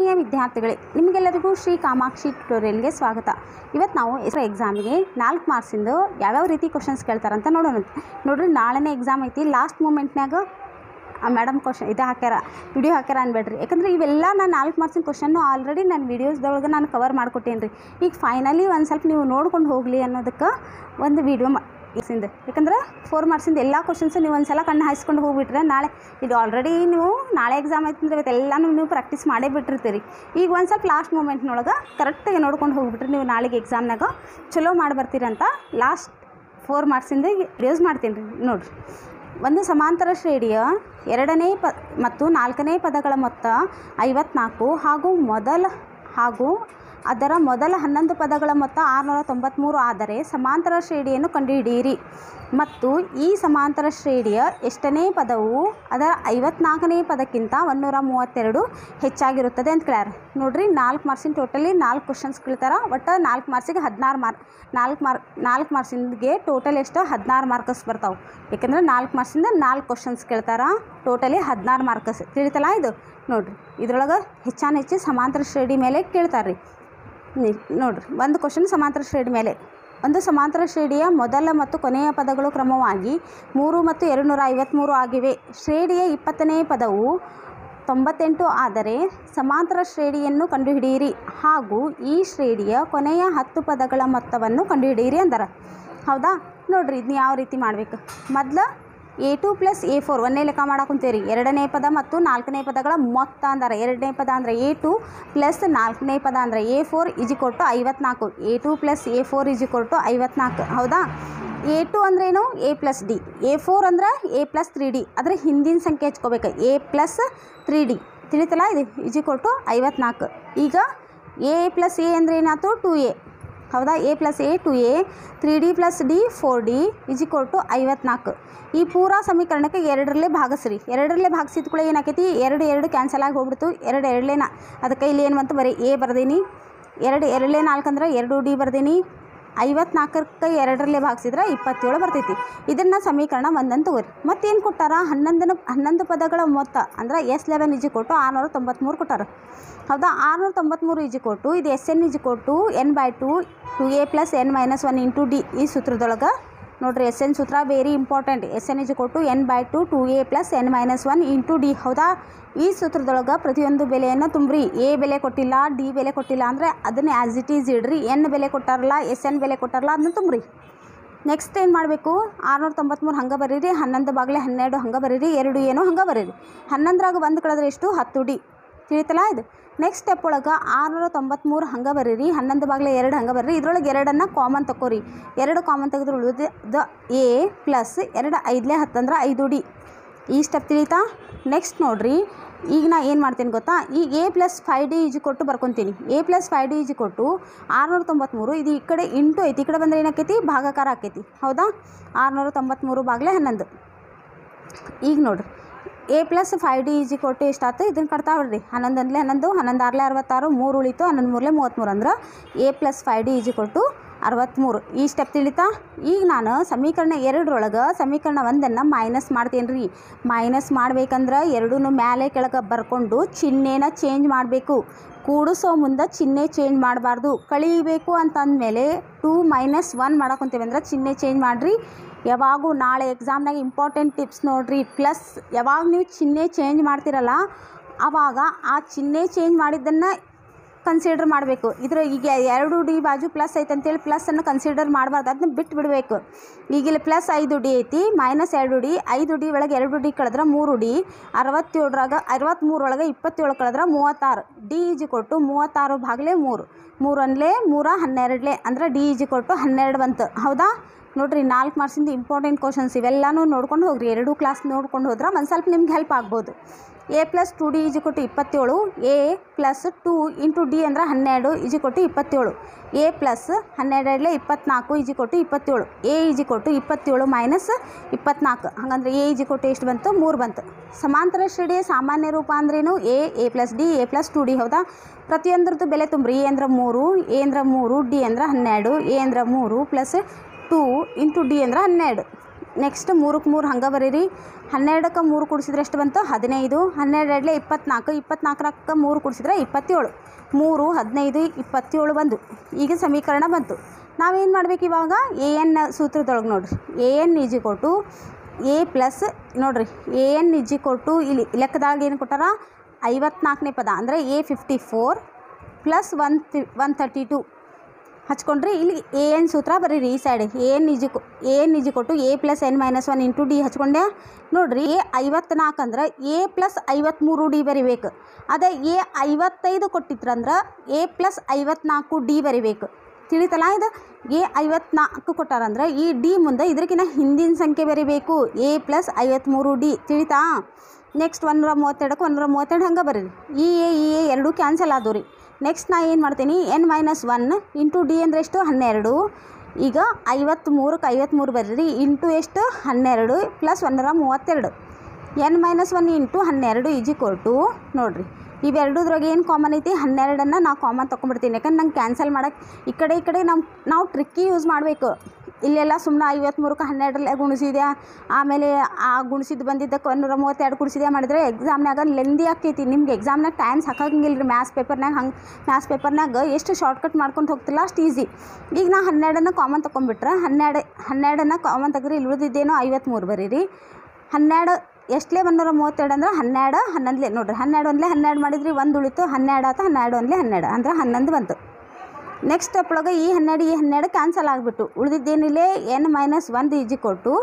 ವಿದ್ಯಾರ್ಥಿಗಳೇ, ನಿಮಗೆಲ್ಲರಿಗೂ ಶ್ರೀ ಕಾಮಾಕ್ಷಿ ಟ್ಯುಟೋರಿಯಲ್ಗೆ ಸ್ವಾಗತ. ಇವತ್ತು ನಾವು ಎಕ್ಸಾಮಿಗೆ 4 ಮಾರ್ಕ್ಸಿಂದು ಯಾವ್ಯಾವ ರೀತಿ ಕ್ವಶನ್ಸ್ ಕೇಳ್ತಾರಂತ ನೋಡೋಣ. ನೋಡ್ರಿ, ನಾಳೆನೇ ಎಕ್ಸಾಮ್ ಐತಿ. ಲಾಸ್ಟ್ ಮೂಮೆಂಟ್ನಾಗ ಮೇಡಮ್ ಇದು ಹಾಕ್ಯಾರ, ವಿಡಿಯೋ ಹಾಕ್ಯಾರ ಅನ್ಬೇಡ್ರಿ. ಯಾಕಂದ್ರೆ ಇವೆಲ್ಲ ನಾನು 4 ಮಾರ್ಕ್ಸಿನ ಕ್ವಶನ್ನು ಆಲ್ರೆಡಿ ನಾನು ವೀಡಿಯೋಸ್ದೊಳಗೆ ನಾನು ಕವರ್ ಮಾಡ್ಕೊಟ್ಟೇನಿ ರೀ. ಈಗ ಫೈನಲಿ ಒಂದು ಸ್ವಲ್ಪ ನೀವು ನೋಡ್ಕೊಂಡು ಹೋಗಲಿ ಅನ್ನೋದಕ್ಕೆ ಒಂದು ವೀಡಿಯೋ ಇಸಿಂದ. ಯಾಕಂದ್ರೆ 4 ಮಾರ್ಕ್ಸಿಂದ ಎಲ್ಲ ಕ್ವಶನ್ಸು ನೀವು ಒಂದು ಸಲ ಕಣ್ಣು ಹಾಯಿಸ್ಕೊಂಡು ಹೋಗ್ಬಿಟ್ರೆ ನಾಳೆ ಇದು ಆಲ್ರೆಡಿ ನೀವು ನಾಳೆ ಎಕ್ಸಾಮ್ ಐತಂದ್ರೆ ಇವತ್ತೆಲ್ಲನೂ ನೀವು ಪ್ರಾಕ್ಟೀಸ್ ಮಾಡೇ ಬಿಟ್ಟಿರ್ತೀರಿ. ಈಗ ಒಂದು ಸ್ವಲ್ಪ ಲಾಸ್ಟ್ ಮೂಮೆಂಟ್ನೊಳಗೆ ಕರೆಕ್ಟಾಗಿ ನೋಡ್ಕೊಂಡು ಹೋಗ್ಬಿಟ್ರೆ ನೀವು ನಾಳೆಗೆ ಎಕ್ಸಾಮ್ನಾಗ ಚಲೋ ಮಾಡಿ ಬರ್ತೀರಂತ ಲಾಸ್ಟ್ 4 ಮಾರ್ಕ್ಸಿಂದ ವಿಡಿಯೋಸ್ ಮಾಡ್ತೀನಿ ರೀ. ನೋಡಿರಿ, ಒಂದು ಸಮಾಂತರ ಶ್ರೇಣಿಯ 2ನೇ ಮತ್ತು 4ನೇ ಪದಗಳ ಮೊತ್ತ 54 ಹಾಗೂ ಅದರ ಮೊದಲ 11 ಪದಗಳ ಮೊತ್ತ 693 ಆದರೆ ಸಮಾಂತರ ಶ್ರೇಣಿಯನ್ನು ಕಂಡುಹಿಡಿಯಿರಿ. ಮತ್ತು ಈ ಸಮಾಂತರ ಶ್ರೇಣಿಯ ಎಷ್ಟನೇ ಪದವು ಅದರ 54ನೇ ಪದಕ್ಕಿಂತ 132 ಹೆಚ್ಚಾಗಿರುತ್ತದೆ ಅಂತ ಕೇಳ್ಯಾರ. ನೋಡಿರಿ, 4 ಮಾರ್ಕ್ಸಿನ ಟೋಟಲಿ 4 ಕ್ವಶನ್ಸ್ ಕೇಳ್ತಾರೆ. ಒಟ್ಟು 4 ಮಾರ್ಕ್ಸಿಗೆ 16 ಮಾರ್ಕ್. 4 ಮಾರ್ಕ್ಸಿಂದಿಗೆ ಟೋಟಲ್ ಎಷ್ಟು 16 ಮಾರ್ಕ್ಸ್ ಬರ್ತಾವೆ. ಯಾಕೆಂದರೆ 4 ಮಾರ್ಕ್ಸಿಂದ 4 ಕ್ವಶನ್ಸ್ ಕೇಳ್ತಾರೆ. Totally 16 marks. ತಿಳಿತಲ್ಲ ಇದು? ನೋಡಿರಿ, ಇದ್ರೊಳಗೆ ಹೆಚ್ಚು ಸಮಾಂತರ ಶ್ರೇಣಿ ಮೇಲೆ ಕೇಳ್ತಾರೆ ರೀ. ನೋಡಿರಿ, ಒಂದು ಕ್ವಶನ್ ಸಮಾಂತರ ಶ್ರೇಣಿ ಮೇಲೆ. ಒಂದು ಸಮಾಂತರ ಶ್ರೇಣಿಯ ಮೊದಲ ಮತ್ತು ಕೊನೆಯ ಪದಗಳು ಕ್ರಮವಾಗಿ 3 ಮತ್ತು 253 ಆಗಿವೆ. ಶ್ರೇಣಿಯ 20ನೇ ಪದವು 98 ಆದರೆ ಸಮಾಂತರ ಶ್ರೇಣಿಯನ್ನು ಕಂಡುಹಿಡಿಯಿರಿ ಹಾಗೂ ಈ ಶ್ರೇಣಿಯ ಕೊನೆಯ 10 ಪದಗಳ ಮೊತ್ತವನ್ನು ಕಂಡುಹಿಡಿಯಿರಿ ಅಂತಾರೆ. ಹೌದಾ? ನೋಡಿರಿ, ಇದನ್ನ ಯಾವ ರೀತಿ ಮಾಡಬೇಕು? ಮೊದಲು A2 + A4 ಒಂದೇ ಲೆಕ್ಕ ಮಾಡಾಕೊಂತೀರಿ. 2ನೇ ಪದ ಮತ್ತು 4ನೇ ಪದಗಳ ಮೊತ್ತ ಅಂದರೆ 2ನೇ ಪದ ಅಂದರೆ A2 ಪ್ಲಸ್ 4ನೇ ಪದ ಅಂದರೆ A4 = 54. A2 + A4 = 54. ಹೌದಾ? A2 ಅಂದ್ರೇನು? A + D. A4 ಅಂದ್ರೆ A + 3D. ಅದರ ಹಿಂದಿನ ಸಂಖ್ಯೆ ಹಚ್ಕೋಬೇಕು. A + 3D. ತಿಳಿತಲ್ಲ? ಇದು = 54. ಈಗ A + A ಅಂದ್ರೆ ಏನಾಯ್ತು? 2A. ಹೌದಾ? A + A 2A, 3D + D 4D = 54. ಈ ಪೂರಾ ಸಮೀಕರಣಕ್ಕೆ 2ರಲ್ಲೇ ಭಾಗಿಸ್ರಿ. 2ರಲ್ಲೇ ಭಾಗಿಸಿದ ಕೂಡ ಏನಾಕೈತಿ? 2 ಕ್ಯಾನ್ಸಲ್ ಆಗಿ ಹೋಗ್ಬಿಡ್ತು. 2 ಅದಕ್ಕೆ ಇಲ್ಲಿ ಏನು ಬಂತು? ಬರೀ A ಬರ್ದೀನಿ. 2 4 ಅಂದ್ರೆ 2D ಬರ್ದೀನಿ. 54ಕ್ಕೆ 2ರಲ್ಲೇ ಭಾಗಿಸಿದ್ರೆ 27 ಬರ್ತೈತಿ. ಇದನ್ನು ಸಮೀಕರಣ 1 ಅಂತ ತಗೋರಿ. ಮತ್ತೇನು ಕೊಟ್ಟಾರ? 11 ಪದಗಳ ಮೊತ್ತ ಅಂದರೆ S11 = 693 ಕೊಟ್ಟಾರ. ಹೌದಾ? 693 ಇದು SN = n/2 2A + n - 1 × D. ಈ ಸೂತ್ರದೊಳಗೆ ನೋಡಿರಿ, SN ಸೂತ್ರ very important. SN = n/2 2A + n - 1 × D. ಹೌದಾ? ಈ ಸೂತ್ರದೊಳಗೆ ಪ್ರತಿಯೊಂದು ಬೆಲೆಯನ್ನು ತುಂಬ್ರಿ. A ಬೆಲೆ ಕೊಟ್ಟಿಲ್ಲ, D ಬೆಲೆ ಕೊಟ್ಟಿಲ್ಲ ಅಂದರೆ ಅದನ್ನು ಆ್ಯಸ್ ಇಟ್ ಈಸ್ ಇಡ್ರಿ. N ಬೆಲೆ ಕೊಟ್ಟಾರಲ್ಲ, SN ಬೆಲೆ ಕೊಟ್ಟಾರಲ್ಲ, ಅದನ್ನು ತುಂಬ್ರಿ. ನೆಕ್ಸ್ಟ್ ಏನು ಮಾಡಬೇಕು? 693 ಹಂಗೆ ಬರೀರಿ. 11/12 ಹಂಗೆ ಬರೀರಿ. 2 ಏನೋ ಹಂಗೆ ಬರೀರಿ. 11ರಾಗ 1 ಕಳೆದ್ರೆ ಎಷ್ಟು? 10D. ತಿಳಿತಲ್ಲ ಇದು? ನೆಕ್ಸ್ಟ್ ಸ್ಟೆಪ್ ಒಳಗೆ 693 ಹಂಗೆ ಬರೀರಿ. 11/2 ಹಂಗೆ ಬರ್ರಿ. ಇದ್ರೊಳಗೆ 2 ಕಾಮನ್ ತಗೋರಿ. 2 ಕಾಮನ್ ತೆಗೆದ್ರೆ ಉಳಿದು A ಪ್ಲಸ್ 2 5 10 ಅಂದ್ರೆ 5D. ಈ ಸ್ಟೆಪ್ ತಿಳಿತಾ? ನೆಕ್ಸ್ಟ್ ನೋಡಿರಿ, ಈಗ ನಾ ಏನು ಮಾಡ್ತೀನಿ ಗೊತ್ತಾ? ಈ A + 5D = ಬರ್ಕೊತೀನಿ. A + 5D = 693. ಇದು ಈ ಕಡೆ ಇಂಟು ಐತಿ. ಈ ಕಡೆ ಬಂದರೆ ಏನಾಕೈತಿ? ಭಾಗಾಕಾರ ಆಕೈತಿ. ಹೌದಾ? 693/11. ಈಗ ನೋಡಿರಿ, A + 5D = ಎಷ್ಟಾಯ್ತು? ಇದನ್ನು ಕಟ್ತಾ ಬಿಡ್ರಿ. 11 1 11, 11 6 66, 3 ಉಳಿತು. 11 3 33 ಅಂದ್ರೆ A + 5D = 63. ಈ ಸ್ಟೆಪ್ ತಿಳಿತಾ? ಈಗ ನಾನು ಸಮೀಕರಣ 2ರೊಳಗೆ ಸಮೀಕರಣ 1ಅನ್ನು ಮೈನಸ್ ಮಾಡ್ತೀನಿ ರೀ. ಮೈನಸ್ ಮಾಡ್ಬೇಕಂದ್ರೆ 2 ಮೇಲೆ ಕೆಳಗೆ ಬರ್ಕೊಂಡು ಚಿಹ್ನೆನ ಚೇಂಜ್ ಮಾಡಬೇಕು. ಕೂಡಿಸೋ ಮುಂದೆ ಚಿಹ್ನೆ ಚೇಂಜ್ ಮಾಡಬಾರ್ದು. ಕಳೀಬೇಕು ಅಂತಂದಮೇಲೆ 2 - 1 ಮಾಡಕೊಂತೀವಿ ಅಂದ್ರೆ ಚಿಹ್ನೆ ಚೇಂಜ್ ಮಾಡಿರಿ. ಯಾವಾಗೂ ನಾಳೆ ಎಕ್ಸಾಮ್ನಾಗ ಇಂಪಾರ್ಟೆಂಟ್ ಟಿಪ್ಸ್ ನೋಡಿರಿ. ಪ್ಲಸ್ ಯಾವಾಗ ನೀವು ಚಿಹ್ನೆ ಚೇಂಜ್ ಮಾಡ್ತಿರಲ್ಲ ಆವಾಗ ಆ ಚಿಹ್ನೆ ಚೇಂಜ್ ಮಾಡಿದ್ದನ್ನು ಕನ್ಸಿಡರ್ ಮಾಡಬೇಕು. ಇದ್ರ ಈಗ 2D ಬಾಜು ಪ್ಲಸ್ ಐತೆ ಅಂತೇಳಿ ಪ್ಲಸ್ಸನ್ನು ಕನ್ಸಿಡರ್ ಮಾಡಬಾರ್ದು. ಅದನ್ನ ಬಿಟ್ಟು ಬಿಡಬೇಕು. ಈಗ ಇಲ್ಲಿ ಪ್ಲಸ್ 5D ಐತಿ, -2D. 5D ಒಳಗೆ 2D ಕಳೆದ್ರೆ 3D. 67ರಾಗ 63 27 ಕಳೆದ್ರೆ 36. D = 36/3. 3 12 ಅಂದರೆ D = 12 ಬಂತು. ಹೌದಾ? ನೋಡಿರಿ, 4 ಮಾರ್ಕ್ಸಿಂದ ಇಂಪಾರ್ಟೆಂಟ್ ಕ್ವಶನ್ಸ್ ಇವೆಲ್ಲನೂ ನೋಡ್ಕೊಂಡು ಹೋಗ್ರಿ. 2 ಕ್ಲಾಸ್ ನೋಡ್ಕೊಂಡು ಹೋದ್ರೆ ಒಂದು ಸ್ವಲ್ಪ ನಿಮ್ಗೆ ಹೆಲ್ಪ್ ಆಗ್ಬೋದು. A + 2D = 27. A + 2 × D ಅಂದರೆ 12 = 27. A + 12 24 = 27. A = 27 - 24. ಹಾಗಂದ್ರೆ A = ಎಷ್ಟು ಬಂತು? 3 ಬಂತು. ಸಮಾಂತರ ಶ್ರೇಣಿಯ ಸಾಮಾನ್ಯ ರೂಪ ಅಂದ್ರೇನು? A + D, A + 2D. ಹೌದಾ? ಪ್ರತಿಯೊಂದ್ರದ್ದು ಬೆಲೆ ತುಂಬ್ರಿ. A ಅಂದ್ರೆ 3, A ಅಂದ್ರೆ 3, D ಅಂದ್ರೆ 12. A ಅಂದ್ರೆ 3 + 2 × D ಅಂದ್ರೆ 12. ನೆಕ್ಸ್ಟ್ 3ಕ್ಕೆ 3 ಹಂಗೆ ಬರೀರಿ. 12ಕ್ಕೆ 3 ಕೂಡಿಸಿದ್ರೆ ಎಷ್ಟು ಬಂತು 15. 12 ಎರಡಲೇ 24. 24ಕ್ಕೆ 3 ಕೂಡಿಸಿದ್ರೆ 27. 3 15 27 ಬಂದು. ಈಗ ಸಮೀಕರಣ ಬಂತು. ನಾವೇನು ಮಾಡ್ಬೇಕು ಇವಾಗ ಎ ಎನ್ ಸೂತ್ರದೊಳಗೆ ನೋಡಿರಿ. A N is equal to A plus ನೋಡಿರಿ A N is equal to ಇಲ್ಲಿ ಲೆಕ್ಕದಾಗ ಏನು ಕೊಟ್ಟಾರ 54ನೇ ಪದ ಅಂದರೆ A54 ಪ್ಲಸ್ 132 ಹಚ್ಕೊಂಡ್ರಿ. ಇಲ್ಲಿ ಎ ಎನ್ ಸೂತ್ರ ಬರೀರಿ ಈ side. A N is equal to A plus N minus 1 into D ಹಚ್ಕೊಂಡೆ. ನೋಡಿರಿ ಎ 54 ಅಂದ್ರೆ ಎ ಪ್ಲಸ್ 53 ಡಿ ಬರಿಬೇಕು. ಅದೇ ಎ 55 ಕೊಟ್ಟಿದ್ರಂದ್ರೆ ಎ ಪ್ಲಸ್ 54 ಡಿ ಬರಿಬೇಕು. ತಿಳಿತಲ್ಲ ಇದು. ಎ 54 ಕೊಟ್ಟಾರಂದ್ರೆ ಈ ಡಿ ಮುಂದೆ ಇದ್ರಕ್ಕಿಂತ ಹಿಂದಿನ ಸಂಖ್ಯೆ ಬರಿಬೇಕು. ಎ ಪ್ಲಸ್ 53 ಡಿ ತಿಳಿತಾ. ನೆಕ್ಸ್ಟ್ 132ಕ್ಕೆ 132 ಹಂಗೆ ಬರೀರಿ. ಈ ಎ ಎರಡು ಕ್ಯಾನ್ಸಲ್ ಆದವು ರೀ. ನೆಕ್ಸ್ಟ್ ನಾ ಏನು ಮಾಡ್ತೀನಿ ಎನ್ ಮೈನಸ್ 1 ಇಂಟು ಡಿ ಅಂದರೆ ಎಷ್ಟು 12. ಈಗ 53ಕ್ಕೆ 53 ಬರೀರಿ ಇಂಟು ಎಷ್ಟು 12 ಪ್ಲಸ್ 132. ಎನ್ ಮೈನಸ್ 1 ಇಂಟು 12 ಈಜ್ ಈಕ್ವಲ್ ಟು ನೋಡಿರಿ ಇವೆರಡುದ್ರಾಗ ಏನು ಕಾಮನ್ ಐತಿ 12ನ್ನು ನಾವು ಕಾಮನ್ ತೊಗೊಂಡ್ಬಿಡ್ತೀನಿ. ಯಾಕಂದ್ರೆ ನಂಗೆ ಕ್ಯಾನ್ಸಲ್ ಮಾಡೋಕ್ಕೆ ಈ ಕಡೆ ನಾವು ಟ್ರಿಕ್ಕಿ ಯೂಸ್ ಮಾಡಬೇಕು. ಇಲ್ಲೆಲ್ಲ ಸುಮ್ಮನೆ 53ಕ್ಕೆ 12 ಗುಣಿಸಿದೆ ಆಮೇಲೆ ಆ ಗುಣಿಸಿದ್ದು ಬಂದಿದ್ದಕ್ಕೆ 132 ಗುಣಿಸಿದೆ ಮಾಡಿದರೆ ಎಕ್ಸಾಮ್ನಾಗ ಲೆಂದಿ ಆಕೈತಿ. ನಿಮ್ಗೆ ಎಕ್ಸಾಮ್ನಾಗ ಟೈಮ್ ಸಾಕಾಗಂಗಿಲ್ಲ ರೀ. ಮ್ಯಾಥ್ಸ್ ಪೇಪರ್ನಾಗ ಎಷ್ಟು ಶಾರ್ಟ್ಕಟ್ ಮಾಡ್ಕೊಂಡು ಹೋಗ್ತಿಲ್ಲ ಅಷ್ಟು ಈಸಿ. ಈಗ ನಾ 12ನ್ನು ಕಾಮನ್ ತೊಗೊಂಡ್ಬಿಟ್ರೆ 12ನ್ನು ಕಾಮನ್ ತೆಗ್ರಿ. ಇಲ್ಲಿ ಉಳಿದಿದ್ದೇನೋ 53 ಬರೀರಿ. 12 ಎಷ್ಟಲೇ 132 ಅಂದ್ರೆ 12 11 ನೋಡಿರಿ. 12 ಒಂದಲೇ 12 ಮಾಡಿದ್ರಿ 1 ಉಳಿತು 12 ಆತ. 12 ಒಂದಲೇ 12 ಅಂದ್ರೆ 11 ಬಂತು. ನೆಕ್ಸ್ಟ್ ಸ್ಟೆಪ್ಳಗೆ ಈ 12 ಕ್ಯಾನ್ಸಲ್ ಆಗಿಬಿಟ್ಟು ಉಳಿದಿದ್ದೇನಿಲ್ಲೇ N minus 1 is equal to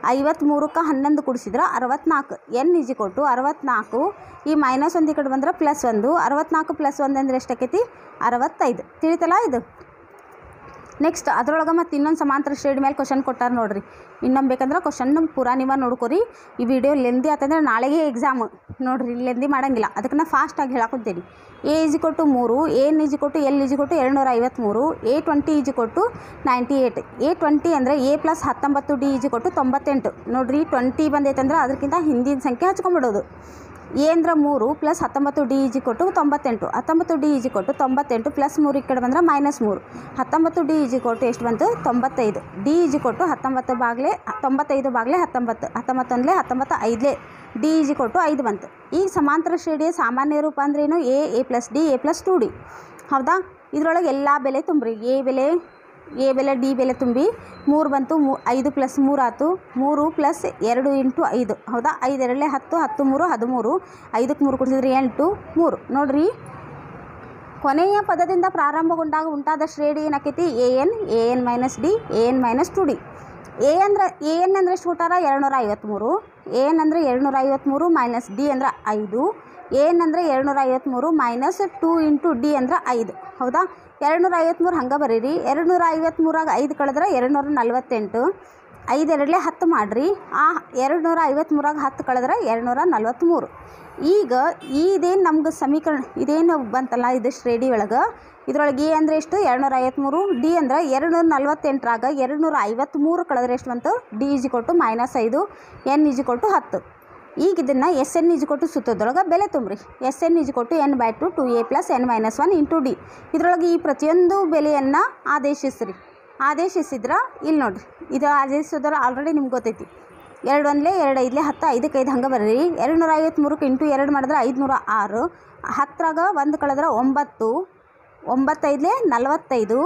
53ಕ್ಕೆ 11 ಕೂಡಿಸಿದ್ರೆ 64. N is equal to 64. ಈ ಮೈನಸ್ 1 ಈ ಕಡೆ ಬಂದ್ರೆ ಪ್ಲಸ್ 1. 64 ಪ್ಲಸ್ 1 ಅಂದರೆ ಎಷ್ಟಾಕೈತಿ 65. ತಿಳಿತಲ್ಲ ಇದು. ನೆಕ್ಸ್ಟ್ ಅದರೊಳಗೆ ಮತ್ತು ಇನ್ನೊಂದು ಸಮಾಂತರ ಶ್ರೇಣಿ ಮೇಲೆ ಕ್ವಶನ್ ಕೊಟ್ಟಾರ ನೋಡಿರಿ. ಇನ್ನೊಮ್ಮೆ ಬೇಕಂದ್ರೆ ಕ್ವಶನ್ ಪೂರಾ ನೀವು ನೋಡ್ಕೊರಿ. ಈ ವಿಡಿಯೋ ಲೆಂದಿ ಆತಂದ್ರೆ ನಾಳೆಗೆ ಎಕ್ಸಾಮ್ ನೋಡಿರಿ. ಲೆಂದಿ ಮಾಡೋಂಗಿಲ್ಲ. ಅದಕ್ಕೆ ನಾ ಫಾಸ್ಟಾಗಿ ಹೇಳಾಕೊತೀನಿ. A is equal to 3. N is equal to L is equal to 253. A20 is equal to 98. A20 ಅಂದರೆ A plus 19 D is equal to 98. ನೋಡಿರಿ 20 ಬಂದೈತಂದ್ರೆ ಅದಕ್ಕಿಂತ ಹಿಂದಿನ ಸಂಖ್ಯೆ ಹಚ್ಕೊಂಡ್ಬಿಡೋದು. ಎ ಅಂದ್ರೆ 3 plus 19 D is equal to 98. 19 D is equal to 98 plus 3 ಈ ಕಡೆ ಬಂದ್ರೆ minus 3. 19 D is equal to ಎಷ್ಟು ಬಂತು 95. ಡಿ ಈಜ್ ಈಕ್ವಲ್ ಟು 95 ಬಾಗ್ಲೆ 19. 19 ಒಂದಲೇ 19 5ಲೇ ಡಿ ಈಜ್ ಈಕ್ವಲ್ ಟು 5 ಬಂತು. ಈಗ ಸಮಾಂತರ ಶ್ರೇಣಿಯ ಸಾಮಾನ್ಯ ರೂಪ ಅಂದ್ರೇನು A plus D A plus 2 D. ಹೌದಾ. ಇದರೊಳಗೆ ಎಲ್ಲ ಬೆಲೆ ತುಂಬ್ರಿ. ಎ ಬೆಲೆ ಡಿ ಬೆಲೆ ತುಂಬಿ 3 ಬಂತು. 5 ಪ್ಲಸ್ 3 ಆಯ್ತು. 3 ಪ್ಲಸ್ 2 ಇಂಟು 5 ಹೌದಾ. 5 ಎರಡಲೇ 10 10 3 13. 5ಕ್ಕೆ 3 ಕೊಡಿಸಿದ್ರೆ 8 3. ನೋಡಿರಿ ಕೊನೆಯ ಪದದಿಂದ ಪ್ರಾರಂಭಗೊಂಡಾಗ ಉಂಟಾದ ಶ್ರೇಣಿ ಏನಾಕೈತಿ A N minus D A N minus 2 D. A N ಅಂದರೆ ಎಷ್ಟು ಕೊಟ್ಟಾರ 253. ಎ ಎನ್ ಅಂದರೆ 253 ಮೈನಸ್ ಡಿ ಅಂದ್ರೆ 5. ಎ ಎನ್ ಅಂದರೆ 253 ಮೈನಸ್ 2 ಇಂಟು ಡಿ ಅಂದ್ರೆ 5 ಹೌದಾ. 253 ಹಂಗೆ ಬರೀರಿ. 253ಆಗ 5 ಕಳೆದ್ರೆ 248. 5 ಎರಡಲೇ 10 ಮಾಡಿರಿ. ಆ 253ಆಗ 10 ಕಳೆದ್ರೆ 243. ಈಗ ಇದೇನು ನಮ್ಗೆ ಸಮೀಕರಣ ಇದೇನು ಬಂತಲ್ಲ ಇದು ಶ್ರೇಣಿ ಒಳಗೆ. ಇದರೊಳಗೆ ಎ ಅಂದರೆ ಎಷ್ಟು 253. ಡಿ ಅಂದರೆ 248ರಾಗ 253 ಕಳೆದ್ರೆ ಎಷ್ಟು ಬಂತು D is equal to minus 5. N is equal to 10. ಈಗ ಇದನ್ನು S N is equal to ಸೂತ್ರದೊಳಗೆ ಬೆಲೆ ತುಂಬ್ರಿ. S N is equal to N by 2 2a plus N minus 1 into D. ಇದರೊಳಗೆ ಈ ಪ್ರತಿಯೊಂದು ಬೆಲೆಯನ್ನು ಆದೇಶಿಸ್ರಿ. ಆದೇಶಿಸಿದ್ರೆ ಇಲ್ಲಿ ನೋಡಿರಿ ಇದು ಆದೇಶಿಸಿದ್ರೆ ಆಲ್ರೆಡಿ ನಿಮ್ಗೆ ಗೊತ್ತೈತಿ. 2 ಒಂದಲೇ 2 5ಲೇ 10 5ಕ್ಕೆ 5 ಹಂಗೆ ಬರ್ರಿ. 253ಕ್ಕೆ ಇಂಟು 2 ಮಾಡಿದ್ರೆ 506. 10ರಾಗ 1 ಕಳೆದ್ರೆ 9. 9 5ಲೇ 45.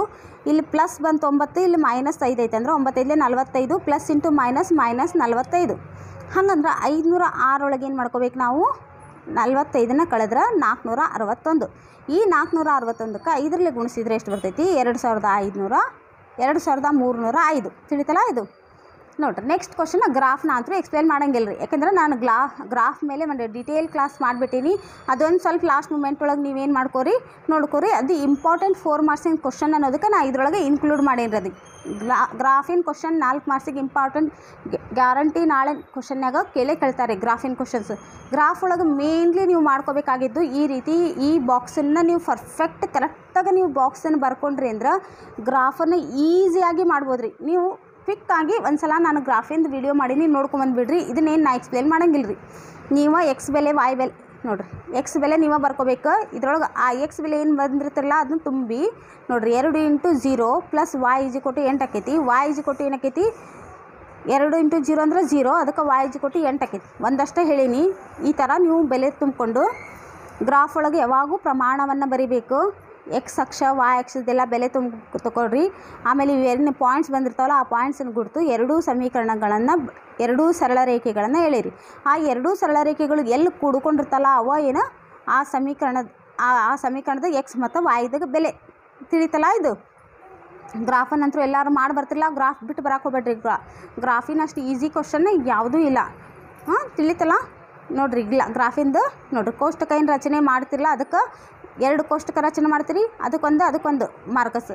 ಇಲ್ಲಿ ಪ್ಲಸ್ ಬಂತು 9. ಇಲ್ಲಿ ಮೈನಸ್ 5 ಐತೆ ಅಂದ್ರೆ 9 5ಲೇ 45 ಪ್ಲಸ್ ಇಂಟು ಮೈನಸ್ 45. ಹಂಗಂದ್ರೆ 506 ಒಳಗೆ ಏನು ಮಾಡ್ಕೋಬೇಕು ನಾವು 45ನ್ನು ಕಳೆದ್ರೆ 461. ಈ 461ಕ್ಕೆ 5ರಲ್ಲಿ ಗುಣಿಸಿದ್ರೆ ಎಷ್ಟು ಬರ್ತೈತಿ 2500 2305. ತಿಳಿತಲ್ಲ ಇದು. ನೋಡಿರಿ ನೆಕ್ಸ್ಟ್ ಕ್ವಶನ್ ಗ್ರಾಫ್ನ ಅಂತೂ ಎಕ್ಸ್ಪ್ಲೇನ್ ಮಾಡೋಂಗಿಲ್ಲ ರೀ. ಯಾಕೆಂದ್ರೆ ನಾನು ಗ್ರಾಫ್ ಮೇಲೆ ಒಂದು ಡಿಟೇಲ್ ಕ್ಲಾಸ್ ಮಾಡಿಬಿಟ್ಟೀನಿ. ಅದೊಂದು ಸ್ವಲ್ಪ ಲಾಸ್ಟ್ ಮೂಮೆಂಟ್ ಒಳಗೆ ನೀವೇನು ನೋಡ್ಕೋರಿ. ಅದು ಇಂಪಾರ್ಟೆಂಟ್ 4 ಮಾರ್ಕ್ಸಿನ ಕ್ವಶನ್ ಅನ್ನೋದಕ್ಕೆ ನಾನು ಇದರೊಳಗೆ ಇನ್ಕ್ಲೂಡ್ ಮಾಡೇನಿ. ಅದು ಗ್ರಾಫಿನ ಕ್ವಶನ್ 4 ಮಾರ್ಕ್ಸಿಗೆ ಇಂಪಾರ್ಟೆಂಟ್ ಗ್ಯಾರಂಟಿ. ನಾಳೆ ಕ್ವಶನ್ಯಾಗ ಕೇಳ್ತಾರೆ ಗ್ರಾಫಿನ ಕ್ವಶನ್ಸ್. ಗ್ರಾಫ್ ಒಳಗೆ ಮೇನ್ಲಿ ನೀವು ಮಾಡ್ಕೋಬೇಕಾಗಿದ್ದು ಈ ರೀತಿ ಈ ಬಾಕ್ಸನ್ನು ನೀವು ಪರ್ಫೆಕ್ಟ್ ಕರೆಕ್ಟಾಗಿ ನೀವು ಬಾಕ್ಸನ್ನು ಬರ್ಕೊಂಡ್ರಿ ಅಂದ್ರೆ ಗ್ರಾಫನ್ನು ಈಸಿಯಾಗಿ ಮಾಡ್ಬೋದು ರೀ. ನೀವು ಕ್ವಿಕ್ಕಾಗಿ ಒಂದು ಸಲ ನಾನು ಗ್ರಾಫಿಂದು ವಿಡಿಯೋ ಮಾಡೀನಿ ನೋಡ್ಕೊಂಬಂದುಬಿಡ್ರಿ. ಇದನ್ನೇನು ನಾ ಎಕ್ಸ್ಪ್ಲೇನ್ ಮಾಡೋಂಗಿಲ್ಲ ರೀ. ನೀವು ಎಕ್ಸ್ ಬೆಲೆ ವಾಯ್ ಬೆಲೆ ನೋಡಿರಿ ಎಕ್ಸ್ ಬೆಲೆ ನೀವು ಬರ್ಕೋಬೇಕು. ಇದ್ರೊಳಗೆ ಆ ಎಕ್ಸ್ ಬೆಲೆ ಏನು ಬಂದಿರ್ತಿರಲ್ಲ ಅದನ್ನು ತುಂಬಿ ನೋಡಿರಿ 2 into 0 plus y is equal to 8 ಆಕೈತಿ. ವಾಯ್ ಈಜ್ ಈಕ್ವಲ್ ಟು ಏನಾಕೈತಿ 2 × 0 ಅಂದರೆ 0, ಅದಕ್ಕೆ y = 8 ಆಕೈತಿ. ಒಂದಷ್ಟೇ ಹೇಳೀನಿ. ಈ ಥರ ನೀವು ಬೆಲೆ ತುಂಬಿಕೊಂಡು ಗ್ರಾಫ್ ಒಳಗೆ ಯಾವಾಗೂ ಪ್ರಮಾಣವನ್ನು ಬರಿಬೇಕು. ಎಕ್ಸ್ ಅಕ್ಷ y ಅಕ್ಷದೆಲ್ಲ ಬೆಲೆ ತಗೊಳ್ರಿ. ಆಮೇಲೆ ಇವೇನು ಪಾಯಿಂಟ್ಸ್ ಬಂದಿರ್ತಾವಲ್ಲ ಆ ಪಾಯಿಂಟ್ಸನ್ನು ಗುರ್ತು ಎರಡೂ ಸಮೀಕರಣಗಳನ್ನು, ಎರಡೂ ಸರಳ ರೇಖೆಗಳನ್ನು ಎಳೀರಿ. ಆ ಎರಡೂ ಸರಳ ರೇಖೆಗಳು ಎಲ್ಲಿ ಕೂಡ್ಕೊಂಡಿರ್ತಲ್ಲ ಅವ ಏನು ಆ ಸಮೀಕರಣದ ಎಕ್ಸ್ ಮತ್ತು ವಾಯ್ದಾಗ ಬೆಲೆ ತಿಳಿತಲ್ಲ. ಇದು ಗ್ರಾಫನ್ನಂತರೂ ಎಲ್ಲರೂ ಮಾಡಿ ಬರ್ತಿಲ್ಲ, ಗ್ರಾಫ್ ಬಿಟ್ಟು ಬರೋಕೆ ಹೋಗ್ಬೇಡ್ರಿ. ಗ್ರಾಫಿನಷ್ಟು ಈಸಿ ಕ್ವಶನ್ ಯಾವುದೂ ಇಲ್ಲ. ತಿಳಿತಲ್ಲ ನೋಡಿರಿ. ಇಲ್ಲ ಗ್ರಾಫಿಂದು ನೋಡಿರಿ, ಕೋಷ್ಟಕ ಏನು ರಚನೆ ಮಾಡ್ತಿರಲ್ಲ ಅದಕ್ಕೆ 2 ಕೋಷ್ಟಕ ರಚನೆ ಮಾಡ್ತೀರಿ, ಅದಕ್ಕೊಂದು ಮಾರ್ಕಸ್.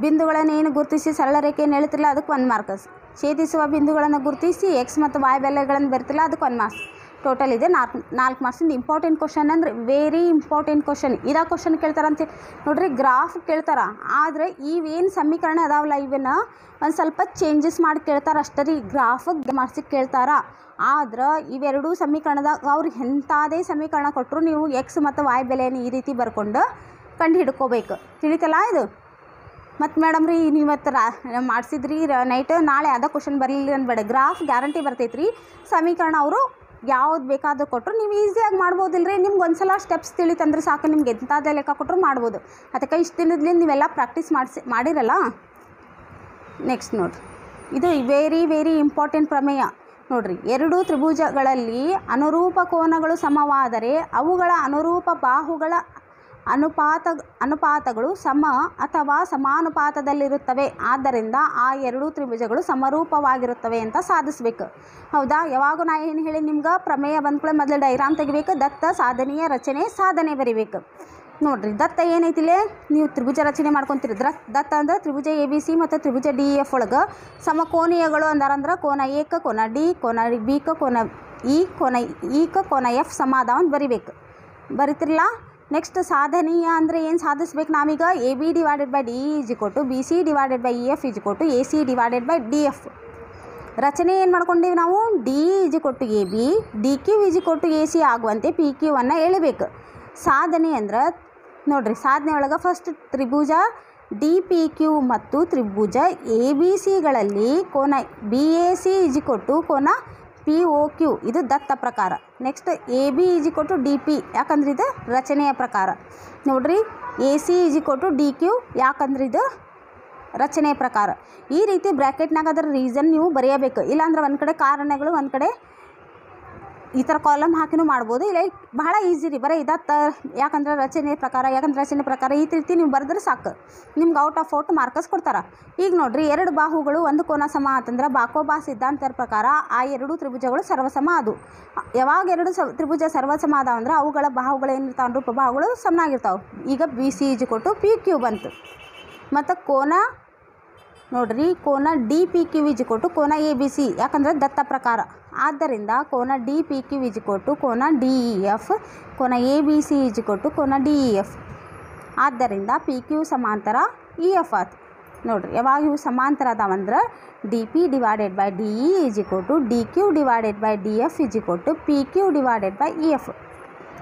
ಬಿಂದುಗಳನ್ನು ಏನು ಗುರುತಿಸಿ ಸರಳ ರೇಖೆಯನ್ನು ಎಳಿತಿರಲ್ಲ ಅದಕ್ಕೆ 1 ಮಾರ್ಕಸ್. ಛೇದಿಸುವ ಬಿಂದುಗಳನ್ನು ಗುರುತಿಸಿ ಎಕ್ಸ್ ಮತ್ತು ವಾಯ್ ಬೆಲೆಗಳನ್ನು ಬರ್ತಿಲ್ಲ ಅದಕ್ಕೆ 1 ಮಾರ್ಕ್ಸ್. ಟೋಟಲ್ ಇದೆ 4 ಮಾರ್ಕ್ಸಿಂದ ಇಂಪಾರ್ಟೆಂಟ್ ಕ್ವಶನ್ ಅಂದರೆ ವೆರಿ ಇಂಪಾರ್ಟೆಂಟ್ ಕ್ವಶನ್. ಇದಾ ಕ್ವಶನ್ ಕೇಳ್ತಾರಂತೆ ನೋಡಿರಿ. ಗ್ರಾಫ್ ಕೇಳ್ತಾರ, ಆದರೆ ಇವೇನು ಸಮೀಕರಣ ಅದಾವಲ್ಲ ಇವನ್ನ ಒಂದು ಸ್ವಲ್ಪ ಚೇಂಜಸ್ ಮಾಡಿ ಕೇಳ್ತಾರೆ ಅಷ್ಟೇ ರೀ. ಗ್ರಾಫಿಗೆ ಮಾರ್ಕ್ಸಿಗೆ ಕೇಳ್ತಾರ. ಆದ್ರೆ ಇವೆರಡೂ ಸಮೀಕರಣದಾಗ ಅವ್ರಿಗೆ ಎಂಥದೇ ಸಮೀಕರಣ ಕೊಟ್ಟರು ನೀವು ಎಕ್ಸ್ ಮತ್ತು ವಾಯ್ ಬೆಲೆಯನ್ನು ಈ ರೀತಿ ಬರ್ಕೊಂಡು ಕಂಡು ಹಿಡ್ಕೋಬೇಕು. ತಿಳಿತಲ್ಲ ಇದು. ಮತ್ತು ಮೇಡಮ್ ರೀ ನೀವು ಇವತ್ತು ಮಾಡಿಸಿದ್ರಿ ನೈಟ್, ನಾಳೆ ಅದ ಕ್ವಶನ್ ಬರಲಿಲ್ಲ ಅನ್ಬೇಡ. ಗ್ರಾಫ್ ಗ್ಯಾರಂಟಿ ಬರ್ತೈತೆ ರೀ. ಸಮೀಕರಣ ಅವರು ಯಾವ್ದು ಬೇಕಾದರೂ ಕೊಟ್ಟರು ನೀವು ಈಸಿಯಾಗಿ ಮಾಡ್ಬೋದಿಲ್ಲ ರೀ. ನಿಮ್ಗೆ ಒಂದು ಸಲ ಸ್ಟೆಪ್ಸ್ ತಿಳಿತಂದ್ರೆ ಸಾಕು, ನಿಮ್ಗೆ ಎಂಥದೇ ಲೆಕ್ಕ ಕೊಟ್ಟರು ಮಾಡ್ಬೋದು. ಅದಕ್ಕೆ ಇಷ್ಟು ದಿನದಿಂದ ನೀವೆಲ್ಲ ಪ್ರಾಕ್ಟೀಸ್ ಮಾಡಿರಲ್ಲ. ನೆಕ್ಸ್ಟ್ ನೋಡಿರಿ, ಇದು ವೆರಿ ಇಂಪಾರ್ಟೆಂಟ್ ಪ್ರಮೇಯ ನೋಡಿರಿ. ಎರಡೂ ತ್ರಿಭುಜಗಳಲ್ಲಿ ಅನುರೂಪ ಕೋನಗಳು ಸಮವಾದರೆ ಅವುಗಳ ಅನುರೂಪ ಬಾಹುಗಳ ಅನುಪಾತಗಳು ಸಮ ಅಥವಾ ಸಮಾನುಪಾತದಲ್ಲಿರುತ್ತವೆ. ಆದ್ದರಿಂದ ಆ ಎರಡೂ ತ್ರಿಭುಜಗಳು ಸಮರೂಪವಾಗಿರುತ್ತವೆ ಅಂತ ಸಾಧಿಸಬೇಕು. ಹೌದಾ? ಯಾವಾಗ ನಾ ಏನು ಹೇಳಿ ನಿಮ್ಗೆ ಪ್ರಮೇಯ ಬಂದ್ಕೊಳ್ಳೆ ಮೊದಲು ಡೈಗ್ರಾಮ್ ತೆಗಿಬೇಕು. ದತ್ತ ಸಾಧನೆಯ ರಚನೆ ಸಾಧನೆ ಬರಿಬೇಕು. ನೋಡಿರಿ, ದತ್ತ ಏನೈತಿಲ್ಲೇ ನೀವು ತ್ರಿಭುಜ ರಚನೆ ಮಾಡ್ಕೊತೀರಿ. ದತ್ತ ಅಂದ್ರೆ ತ್ರಿಭುಜ ABC ಮತ್ತು ತ್ರಿಭುಜ DEF ಒಳಗೆ ಸಮಕೋನೀಯಗಳು ಅಂದಾರಂದ್ರೆ ಕೋನ A ಕ ಕೋನ D, ಕೋನ B ಕ ಕೋನ E, ಕೋನ E ಕ ಕೋನ F ಸಮ ಅದಾವ ಅಂತ ಬರಿಬೇಕು. ಬರಿತಿರಲ್ಲ. ನೆಕ್ಸ್ಟ್ ಸಾಧನೀಯ ಅಂದರೆ ಏನು ಸಾಧಿಸ್ಬೇಕು ನಾವೀಗ? AB / DE = BC / EF = AC / DF. ರಚನೆ ಏನು ಮಾಡ್ಕೊಂಡೀವಿ ನಾವು? DE = AB, DQ = AC ಆಗುವಂತೆ PQ ಅನ್ನು ಎಳಿಬೇಕು. ಸಾಧನೆ ಅಂದ್ರೆ ನೋಡಿರಿ, ಸಾಧನೆ ಒಳಗೆ ಫಸ್ಟ್ ತ್ರಿಭುಜ DPQ ಮತ್ತು ತ್ರಿಭುಜ ABCಗಳಲ್ಲಿ ಕೋನ BAC = ಕೋನ POQ, ಇದು ದತ್ತ ಪ್ರಕಾರ. ನೆಕ್ಸ್ಟ್ AB = DP, ಯಾಕಂದ್ರೆ ಇದು ರಚನೆಯ ಪ್ರಕಾರ. ನೋಡಿರಿ, AC = DQ, ಯಾಕಂದ್ರೆ ಇದು ರಚನೆಯ ಪ್ರಕಾರ. ಈ ರೀತಿ ಬ್ರ್ಯಾಕೆಟ್ನಾಗ ಅದರ ರೀಸನ್ ನೀವು ಬರೆಯಬೇಕು. ಇಲ್ಲಾಂದ್ರೆ ಒಂದು ಕಡೆ ಕಾರಣಗಳು, ಒಂದು ಕಡೆ ಈ ಥರ ಕಾಲಮ್ ಹಾಕಿನೂ ಮಾಡ್ಬೋದು. ಇಲ್ಲ ಬಹಳ ಈಸಿ ರೀ. ಬರೀ ಇದತ್ತ ಯಾಕಂದ್ರೆ ರಚನೆ ಪ್ರಕಾರ ಈ ರೀತಿ ನೀವು ಬರೆದ್ರೆ ಸಾಕು. ನಿಮ್ಗೆ ಔಟ್ ಆಫ್ ಮಾರ್ಕಸ್ ಕೊಡ್ತಾರೆ. ಈಗ ನೋಡಿರಿ, 2 ಬಾಹುಗಳು ಒಂದು ಕೋನ ಸಮ ಅಂತಂದ್ರೆ ಬಾಕೋಬಾ ಸಿದ್ಧಾಂತದ ಪ್ರಕಾರ ಆ ಎರಡೂ ತ್ರಿಭುಜಗಳು ಸರ್ವಸಮ ಅದು. ಯಾವಾಗ 2 ತ್ರಿಭುಜ ಸರ್ವಸಮ ಅದಾವ ಅಂದ್ರೆ ಅವುಗಳ ಬಾಹುಗಳು ಏನಿರ್ತಾವೆ, ಅನುರೂಪ ಬಾಹುಗಳು ಸಮನಾಗಿರ್ತಾವೆ. ಈಗ BC = PQ ಬಂತು. ಮತ್ತು ಕೋನ ನೋಡಿರಿ, ಕೋನ DPQ = ಕೋನ ABC, ಯಾಕಂದರೆ ದತ್ತ ಪ್ರಕಾರ. ಆದ್ದರಿಂದ ಕೋನ DPQ = ಕೋನ DEF, ಕೋನ ABC = ಕೋನ DEF. ಆದ್ದರಿಂದ PQ ಸಮಾಂತರ EF ಆಯ್ತು. ನೋಡಿರಿ, ಯಾವಾಗ ಇವು ಸಮಾಂತರ ಅದಾವಂದ್ರೆ DP / DE = DQ / DF = PQ / EF.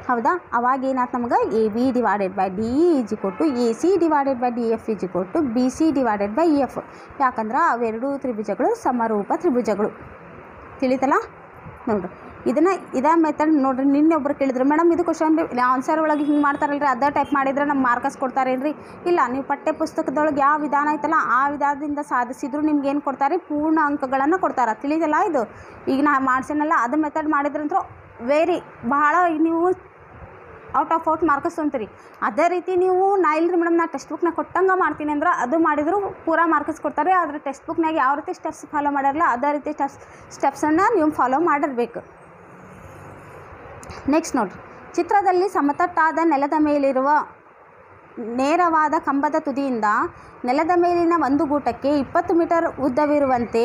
ಹೌದಾ? ಅವಾಗ ಏನಾಯ್ತು ನಮ್ಗೆ? AB / DE = AC / DF = BC / EF. ಯಾಕಂದ್ರೆ ಅವೆರಡೂ ತ್ರಿಭುಜಗಳು ಸಮರೂಪ ತ್ರಿಭುಜಗಳು. ತಿಳಿತಲ್ಲ ನೋಡಿರಿ. ಇದೇ ಮೆಥಡ್ ನೋಡಿರಿ. ನಿನ್ನೆ ಒಬ್ಬರು ಕೇಳಿದ್ರು, ಮೇಡಮ್ ಇದು ಕ್ವಶನ್ ಆನ್ಸರ್ ಒಳಗೆ ಹಿಂಗೆ ಮಾಡ್ತಾರಲ್ರಿ, ಅದೇ ಟೈಪ್ ಮಾಡಿದ್ರೆ ನಮ್ಮ ಮಾರ್ಕಸ್ ಕೊಡ್ತಾರೇನ್ರಿ? ಇಲ್ಲ, ನೀವು ಪಠ್ಯ ಪುಸ್ತಕದೊಳಗೆ ಯಾವ ವಿಧಾನ ಐತಲ್ಲ ಆ ವಿಧಾನದಿಂದ ಸಾಧಿಸಿದ್ರು ನಿಮ್ಗೆ ಏನು ಕೊಡ್ತಾರೆ? ಪೂರ್ಣ ಅಂಕಗಳನ್ನು ಕೊಡ್ತಾರೆ. ತಿಳಿದಲ್ಲ ಇದು? ಈಗ ನಾ ಮಾಡ್ಸೇನಲ್ಲ ಅದು ಮೆಥಡ್ ಮಾಡಿದ್ರಂತೂ ಬಹಳ ನೀವು ಔಟ್ ಆಫ್ ಮಾರ್ಕಸ್ ಅಂತೀರಿ. ಅದೇ ರೀತಿ ನೀವು ಇಲ್ರಿ ಮೇಡಮ್ ನಾ ಟೆಕ್ಸ್ಟ್ ಬುಕ್ನಾಗ ಕೊಟ್ಟಂಗೆ ಮಾಡ್ತೀನಿ ಅಂದ್ರೆ ಅದು ಮಾಡಿದ್ರು ಪೂರಾ ಮಾರ್ಕಸ್ ಕೊಡ್ತಾರೆ. ಆದರೆ ಟೆಕ್ಸ್ಟ್ ಬುಕ್ನಾಗ ಯಾವ ರೀತಿ ಸ್ಟೆಪ್ಸ್ ಫಾಲೋ ಮಾಡಿರಲ್ಲ ಅದೇ ರೀತಿ ಸ್ಟೆಪ್ಸನ್ನು ನೀವು ಫಾಲೋ ಮಾಡಿರಬೇಕು. ನೆಕ್ಸ್ಟ್ ನೋಡಿರಿ, ಚಿತ್ರದಲ್ಲಿ ಸಮತಟ್ಟಾದ ನೆಲದ ಮೇಲಿರುವ ನೇರವಾದ ಕಂಬದ ತುದಿಯಿಂದ ನೆಲದ ಮೇಲಿನ ಒಂದು ಗೂಟಕ್ಕೆ 20 ಮೀಟರ್ ಉದ್ದವಿರುವಂತೆ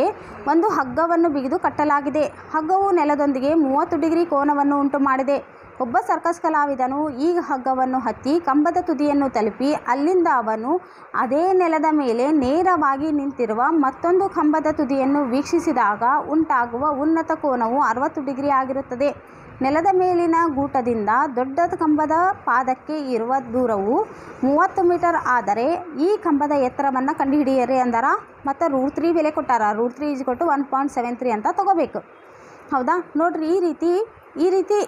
ಒಂದು ಹಗ್ಗವನ್ನು ಬಿಗಿದು ಕಟ್ಟಲಾಗಿದೆ. ಹಗ್ಗವು ನೆಲದೊಂದಿಗೆ 30 ಡಿಗ್ರಿ ಕೋನವನ್ನು ಉಂಟು ಮಾಡಿದೆ. ಒಬ್ಬ ಸರ್ಕಸ್ ಕಲಾವಿದನು ಈ ಹಗ್ಗವನ್ನು ಹತ್ತಿ ಕಂಬದ ತುದಿಯನ್ನು ತಲುಪಿ ಅಲ್ಲಿಂದ ಅವನು ಅದೇ ನೆಲದ ಮೇಲೆ ನೇರವಾಗಿ ನಿಂತಿರುವ ಮತ್ತೊಂದು ಕಂಬದ ತುದಿಯನ್ನು ವೀಕ್ಷಿಸಿದಾಗ ಉಂಟಾಗುವ ಉನ್ನತ ಕೋನವು 60 ಡಿಗ್ರಿ ಆಗಿರುತ್ತದೆ. ನೆಲದ ಮೇಲಿನ ಗೂಟದಿಂದ ದೊಡ್ಡ ಕಂಬದ ಪಾದಕ್ಕೆ ಇರುವ ದೂರವು 30 ಮೀಟರ್ ಆದರೆ ಈ ಕಂಬದ ಎತ್ತರವನ್ನು ಕಂಡುಹಿಡಿಯಿರಿ ಅಂದಾರ. ಮತ್ತು √3 ಬೆಲೆ ಕೊಟ್ಟಾರ. √3 = 1.73 ಅಂತ ತಗೋಬೇಕು. ಹೌದಾ? ನೋಡ್ರಿ, ಈ ರೀತಿ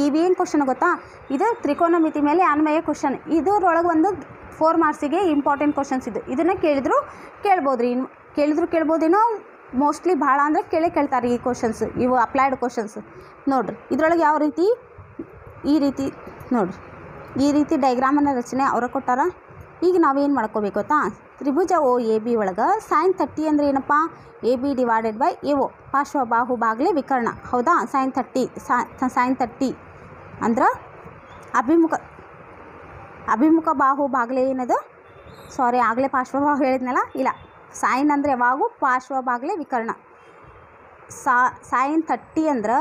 ಇವೇನು ಕ್ವಶನ್ ಗೊತ್ತಾ? ಇದು ತ್ರಿಕೋನಮಿತಿ ಮೇಲೆ ಅನ್ವಯ ಕ್ವಶನ್. ಇದರೊಳಗೆ ಒಂದು 4 ಮಾರ್ಕ್ಸಿಗೆ ಇಂಪಾರ್ಟೆಂಟ್ ಕ್ವಶನ್ಸ್ ಇದು. ಇದನ್ನು ಕೇಳ್ಬೋದೇನೋ. ಮೋಸ್ಟ್ಲಿ ಭಾಳ ಅಂದರೆ ಕೇಳ್ತಾರೆ ಈ ಕ್ವಶನ್ಸ್. ಇವು ಅಪ್ಲೈಡ್ ಕ್ವಶನ್ಸ್. ನೋಡಿರಿ, ಇದರೊಳಗೆ ಯಾವ ರೀತಿ ನೋಡಿರಿ, ಈ ರೀತಿ ಡೈಗ್ರಾಮನ್ನು ರಚನೆ ಅವರ ಕೊಟ್ಟಾರ. ಈಗ ನಾವೇನು ಮಾಡ್ಕೋಬೇಕು ಗೊತ್ತಾ? ತ್ರಿಭುಜ OAB ಒಳಗೆ sin 30 ಅಂದರೆ ಏನಪ್ಪ? AB / AO ಪಾರ್ಶ್ವಬಾಹು ಬಾಗ್ಲೆ ವಿಕರ್ಣ. ಹೌದಾ? sin 30 ಅಂದ್ರೆ ಅಭಿಮುಖ ಬಾಹು ಬಾಗ್ಲೆ ಏನದು? ಸಾರಿ, ಆಗಲೇ ಪಾರ್ಶ್ವಬಾಹು ಹೇಳಿದ್ನಲ್ಲ. ಇಲ್ಲ, ಸೈನ್ ಅಂದರೆ ಯಾವಾಗೂ ಪಾರ್ಶ್ವಬಾಗ್ಲೆ ವಿಕರ್ಣ. sin 30 ಅಂದ್ರೆ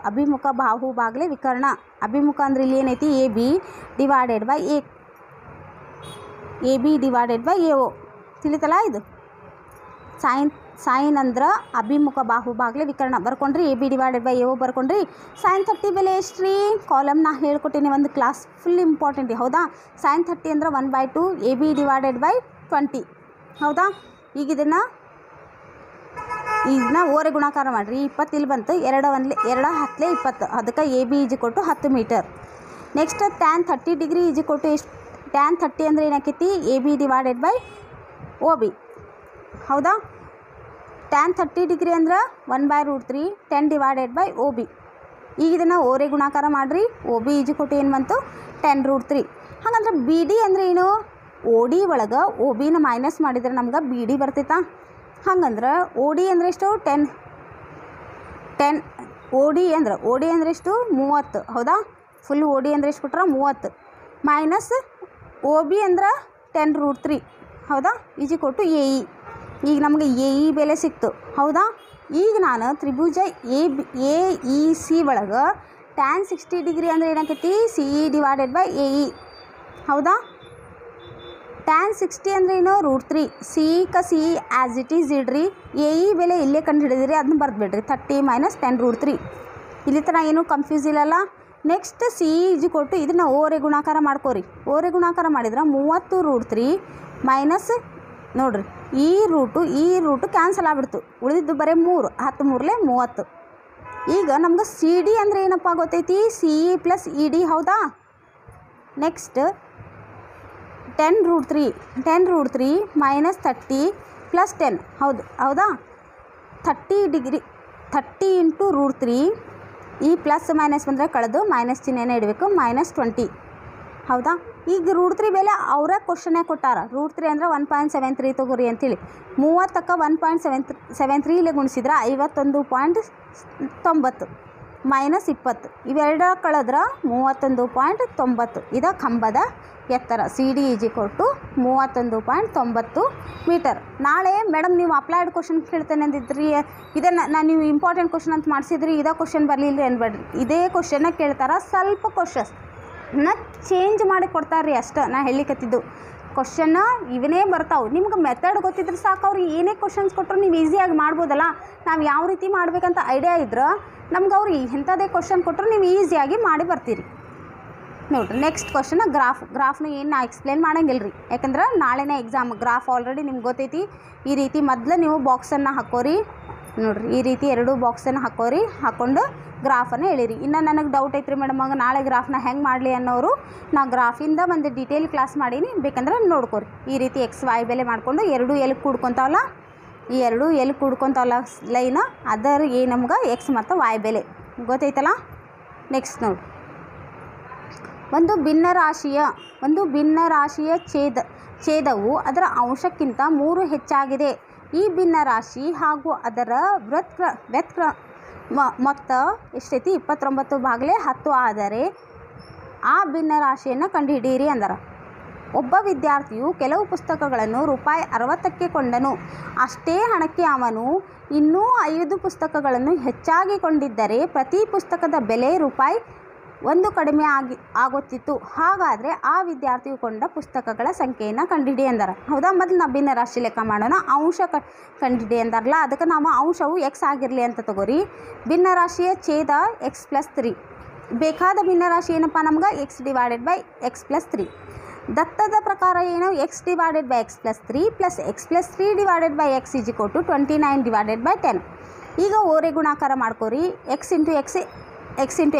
ಅಭಿಮುಖ ಬಾಹು ಬಾಗ್ಲೆ ವಿಕರ್ಣ. ಅಭಿಮುಖ ಅಂದ್ರೆ ಇಲ್ಲಿ ಏನೈತಿ? AB / AO ತಿಳಿತಲ್ಲ ಇದು. ಸೈನ್ ಅಂದ್ರೆ ಅಭಿಮುಖ ಬಾಹು ಬಾಗ್ಲೆ ವಿಕರ್ಣ ಬರ್ಕೊಂಡ್ರಿ. AB / AO ಬರ್ಕೊಂಡ್ರಿ. sin 30 ಬೆಲೆ ಎಷ್ಟ್ರಿ? ಕಾಲಮ್ನ ಹೇಳ್ಕೊಟ್ಟಿನಿ ಒಂದು ಕ್ಲಾಸ್, ಫುಲ್ ಇಂಪಾರ್ಟೆಂಟ್. ಹೌದಾ? sin 30 ಅಂದ್ರೆ 1/2 AB / 20. ಹೌದಾ? ಈಗ ಇದನ್ನು ಓರೆ ಗುಣಾಕಾರ ಮಾಡಿರಿ. 20 ಇಲ್ಲಿ ಬಂತು. 2 × 20, ಅದಕ್ಕೆ AB = 10 metre. Next tan 30 degree = ಎಷ್ಟು? tan 30 ಅಂದರೆ ಏನಾಕೈತಿ? AB / OB. ಹೌದಾ? tan 30 ಡಿಗ್ರಿ ಅಂದ್ರೆ 1/√3 10 / OB. ಈಗ ಇದನ್ನು ಓರೆ ಗುಣಾಕಾರ ಮಾಡಿರಿ. OB = ಏನು ಬಂತು? 10√3. ಹಾಗಂದ್ರೆ BD ಅಂದರೆ ಏನು? OD ಒಳಗೆ OBನ ಮೈನಸ್ ಮಾಡಿದರೆ ನಮ್ಗೆ BD ಬರ್ತೈತಾ? ಹಂಗಂದ್ರೆ OD ಅಂದರೆ ಎಷ್ಟು? 10 OD ಅಂದರೆ ಎಷ್ಟು? 30. ಹೌದಾ? ಫುಲ್ OD ಅಂದರೆ ಎಷ್ಟು ಕೊಟ್ರ? 30 ಮೈನಸ್ OB ಅಂದ್ರೆ 10√3. ಹೌದಾ? = AE. ಈಗ ನಮಗೆ AE ಬೆಲೆ ಸಿಕ್ತು. ಹೌದಾ? ಈಗ ನಾನು ತ್ರಿಭುಜ AEC ಒಳಗೆ tan 60 ಡಿಗ್ರಿ ಅಂದರೆ ಏನಾಕೈತಿ? CE / AE. ಹೌದಾ? tan 60 ಅಂದ್ರೆ ಏನು? √3. CE ಆ್ಯಸ್ ಇಟ್ ಈಸ್ ಇಡ್ರಿ. AE ಬೆಲೆ ಇಲ್ಲೇ ಕಂಡು ಹಿಡಿದಿರಿ, ಅದನ್ನ ಬರೆದ್ಬಿಡ್ರಿ. 30 - 10√3. ಇಲ್ಲಿ ತನಕ ಏನೂ ಕನ್ಫ್ಯೂಸ್ ಇಲ್ಲಲ್ಲ. ನೆಕ್ಸ್ಟ್ CE = ಇದನ್ನು ಓರೆ ಗುಣಾಕಾರ ಮಾಡ್ಕೋರಿ. ಓರೆ ಗುಣಾಕಾರ ಮಾಡಿದ್ರೆ 30√3 ಮೈನಸ್ ನೋಡಿರಿ, ಈ ರೂಟು ಕ್ಯಾನ್ಸಲ್ ಆಗಿಬಿಡ್ತು. ಉಳಿದಿದ್ದು ಬರೀ 3. 10 3 30. ಈಗ ನಮ್ಗೆ CD ಅಂದರೆ ಏನಪ್ಪ ಗೊತ್ತೈತಿ? CE + ED. ಹೌದಾ? Next 10√3 minus 30 + 10. ಹೌದಾ? 30 ಡಿಗ್ರಿ 30 × √3. ಈ ಪ್ಲಸ್ ಮೈನಸ್ ಬಂದರೆ ಕಳೆದು ಮೈನಸ್ ಚಿಹ್ನೆನೇ ಇಡಬೇಕು. -20. ಹೌದಾ? ಈಗ √3 ಬೆಲೆ ಅವರ ಕ್ವಶನ್ನೇ ಕೊಟ್ಟಾರ. √3 ಅಂದರೆ 1.73 ತಗೋರಿ ಅಂತೇಳಿ. 30ಕ್ಕೆ 1.73 ಇಲ್ಲೇ ಗುಣಿಸಿದ್ರೆ 51.90 -20. ಇವೆರಡ ಕಳೆದ್ರೆ 31.90. ಇದು ಕಂಬದ ಎತ್ತರ. CD = 31.90 metre. ನಾಳೆ ಮೇಡಮ್ ನೀವು ಅಪ್ಲೈಡ್ ಕ್ವಶನ್ ಕೇಳ್ತೇನೆ ಅಂದಿದ್ರಿ, ಇದನ್ನು ನೀವು ಇಂಪಾರ್ಟೆಂಟ್ ಕ್ವಶನ್ ಅಂತ ಮಾಡಿಸಿದ್ರಿ, ಇದೇ ಕ್ವಶನ್ ಬರಲಿಲ್ಲ ಅನ್ಬೇಡ್ರಿ. ಇದೇ ಕ್ವಶನ್ನ ಕೇಳ್ತಾರೆ. ಸ್ವಲ್ಪ ಕ್ವಶನ್ನ ಚೇಂಜ್ ಮಾಡಿ ಕೊಡ್ತಾರೆ ಅಷ್ಟೇ. ನಾ ಹೇಳಿಕತ್ತಿದ್ದು ಕ್ವಶನ್ನ ಇವನೇ ಬರ್ತಾವೆ. ನಿಮ್ಗೆ ಮೆಥಡ್ ಗೊತ್ತಿದ್ರೆ ಸಾಕು. ಅವ್ರು ಏನೇ ಕ್ವಶನ್ಸ್ ಕೊಟ್ಟರು ನೀವು ಈಸಿಯಾಗಿ ಮಾಡ್ಬೋದಲ್ಲ. ನಾವು ಯಾವ ರೀತಿ ಮಾಡಬೇಕಂತ ಐಡಿಯಾ ಇದ್ರೆ ನಮ್ಗೆ ಅವ್ರು ಎಂಥದೇ ಕ್ವಶನ್ ಕೊಟ್ಟರು ನೀವು ಈಸಿಯಾಗಿ ಮಾಡಿ ಬರ್ತೀರಿ. ನೋಡಿರಿ, ನೆಕ್ಸ್ಟ್ ಕ್ವಶನ್ ಗ್ರಾಫ್ನ ಏನು ನಾ ಎಕ್ಸ್ಪ್ಲೇನ್ ಮಾಡಂಗಿಲ್ಲ ರೀ, ಯಾಕಂದ್ರೆ ನಾಳೆನೇ ಎಕ್ಸಾಮ್. ಗ್ರಾಫ್ ಆಲ್ರೆಡಿ ನಿಮ್ಗೆ ಗೊತ್ತೈತಿ. ಈ ರೀತಿ ಮೊದಲು ನೀವು ಬಾಕ್ಸನ್ನು ಹಾಕೋರಿ. ನೋಡಿರಿ, ಈ ರೀತಿ 2 ಬಾಕ್ಸನ್ನು ಹಾಕ್ಕೊಂಡು ಗ್ರಾಫನ್ನು ಹೇಳಿರಿ. ಇನ್ನು ನನಗೆ ಡೌಟ್ ಐತ್ರಿ ಮೇಡಮ್, ನಾಳೆ ಗ್ರಾಫ್ನ ಹೆಂಗೆ ಮಾಡಲಿ ಅನ್ನೋರು, ನಾ ಗ್ರಾಫಿಂದ ಒಂದು ಡೀಟೇಲ್ ಕ್ಲಾಸ್ ಮಾಡೀನಿ, ಬೇಕಂದ್ರೆ ನೋಡ್ಕೊರಿ. ಈ ರೀತಿ XY ಬೆಲೆ ಮಾಡಿಕೊಂಡು 2 L ಕೂಡ್ಕೊತಾವಲ್ಲ, ಈ 2 L ಕೂಡ್ಕೊತಾವಲ್ಲ ಲೈನ್, ಅದರ ನಮ್ಗೆ X ಮತ್ತು Y ಬೆಲೆ ಗೊತ್ತೈತಲ್ಲ. ನೆಕ್ಸ್ಟ್ ನೋಡಿ, ಒಂದು ಭಿನ್ನರಾಶಿಯ ಛೇದವು ಅದರ ಅಂಶಕ್ಕಿಂತ 3 ಹೆಚ್ಚಾಗಿದೆ. ಈ ಭಿನ್ನರಾಶಿ ಹಾಗೂ ಅದರ ವ್ಯುತ್ಕ್ರಮ ಮೊತ್ತ ಎಷ್ಟೈತಿ? 29/10 ಆದರೆ ಆ ಭಿನ್ನರಾಶಿಯನ್ನು ಕಂಡುಹಿಡಿಯಿರಿ ಅಂದಾರ. ಒಬ್ಬ ವಿದ್ಯಾರ್ಥಿಯು ಕೆಲವು ಪುಸ್ತಕಗಳನ್ನು ₹60ಕ್ಕೆ ಕೊಂಡನು. ಅಷ್ಟೇ ಹಣಕ್ಕೆ ಅವನು ಇನ್ನೂ 5 ಪುಸ್ತಕಗಳನ್ನು ಹೆಚ್ಚಾಗಿ ಕೊಂಡಿದ್ದರೆ ಪ್ರತಿ ಪುಸ್ತಕದ ಬೆಲೆ ಒಂದು ಕಡಿಮೆ ಆಗುತ್ತಿತ್ತು. ಹಾಗಾದರೆ ಆ ವಿದ್ಯಾರ್ಥಿಯು ಕೊಂಡ ಪುಸ್ತಕಗಳ ಸಂಖ್ಯೆಯನ್ನು ಕಂಡುಹಿಡಿ ಎಂದಾರ. ಹೌದಾ, ಮೊದಲು ನಾವು ಭಿನ್ನ ರಾಶಿ ಲೆಕ್ಕ ಮಾಡೋಣ. ಅಂಶ ಕಂಡುಹಿಡಿ ಎಂದಾರಲ್ಲ, ಅದಕ್ಕೆ ನಾವು ಅಂಶವು ಎಕ್ಸ್ ಆಗಿರಲಿ ಅಂತ ತಗೋರಿ. ಭಿನ್ನ ರಾಶಿಯ ಛೇದ x+3. ಬೇಕಾದ ಭಿನ್ನ ರಾಶಿ ಏನಪ್ಪ ನಮ್ಗೆ x/(x+3). ದತ್ತದ ಪ್ರಕಾರ ಏನು x/(x+3) + x+3/(x) = 29/10. ಈಗ ಓರೆ ಗುಣಾಕಾರ ಮಾಡ್ಕೋರಿ. x ×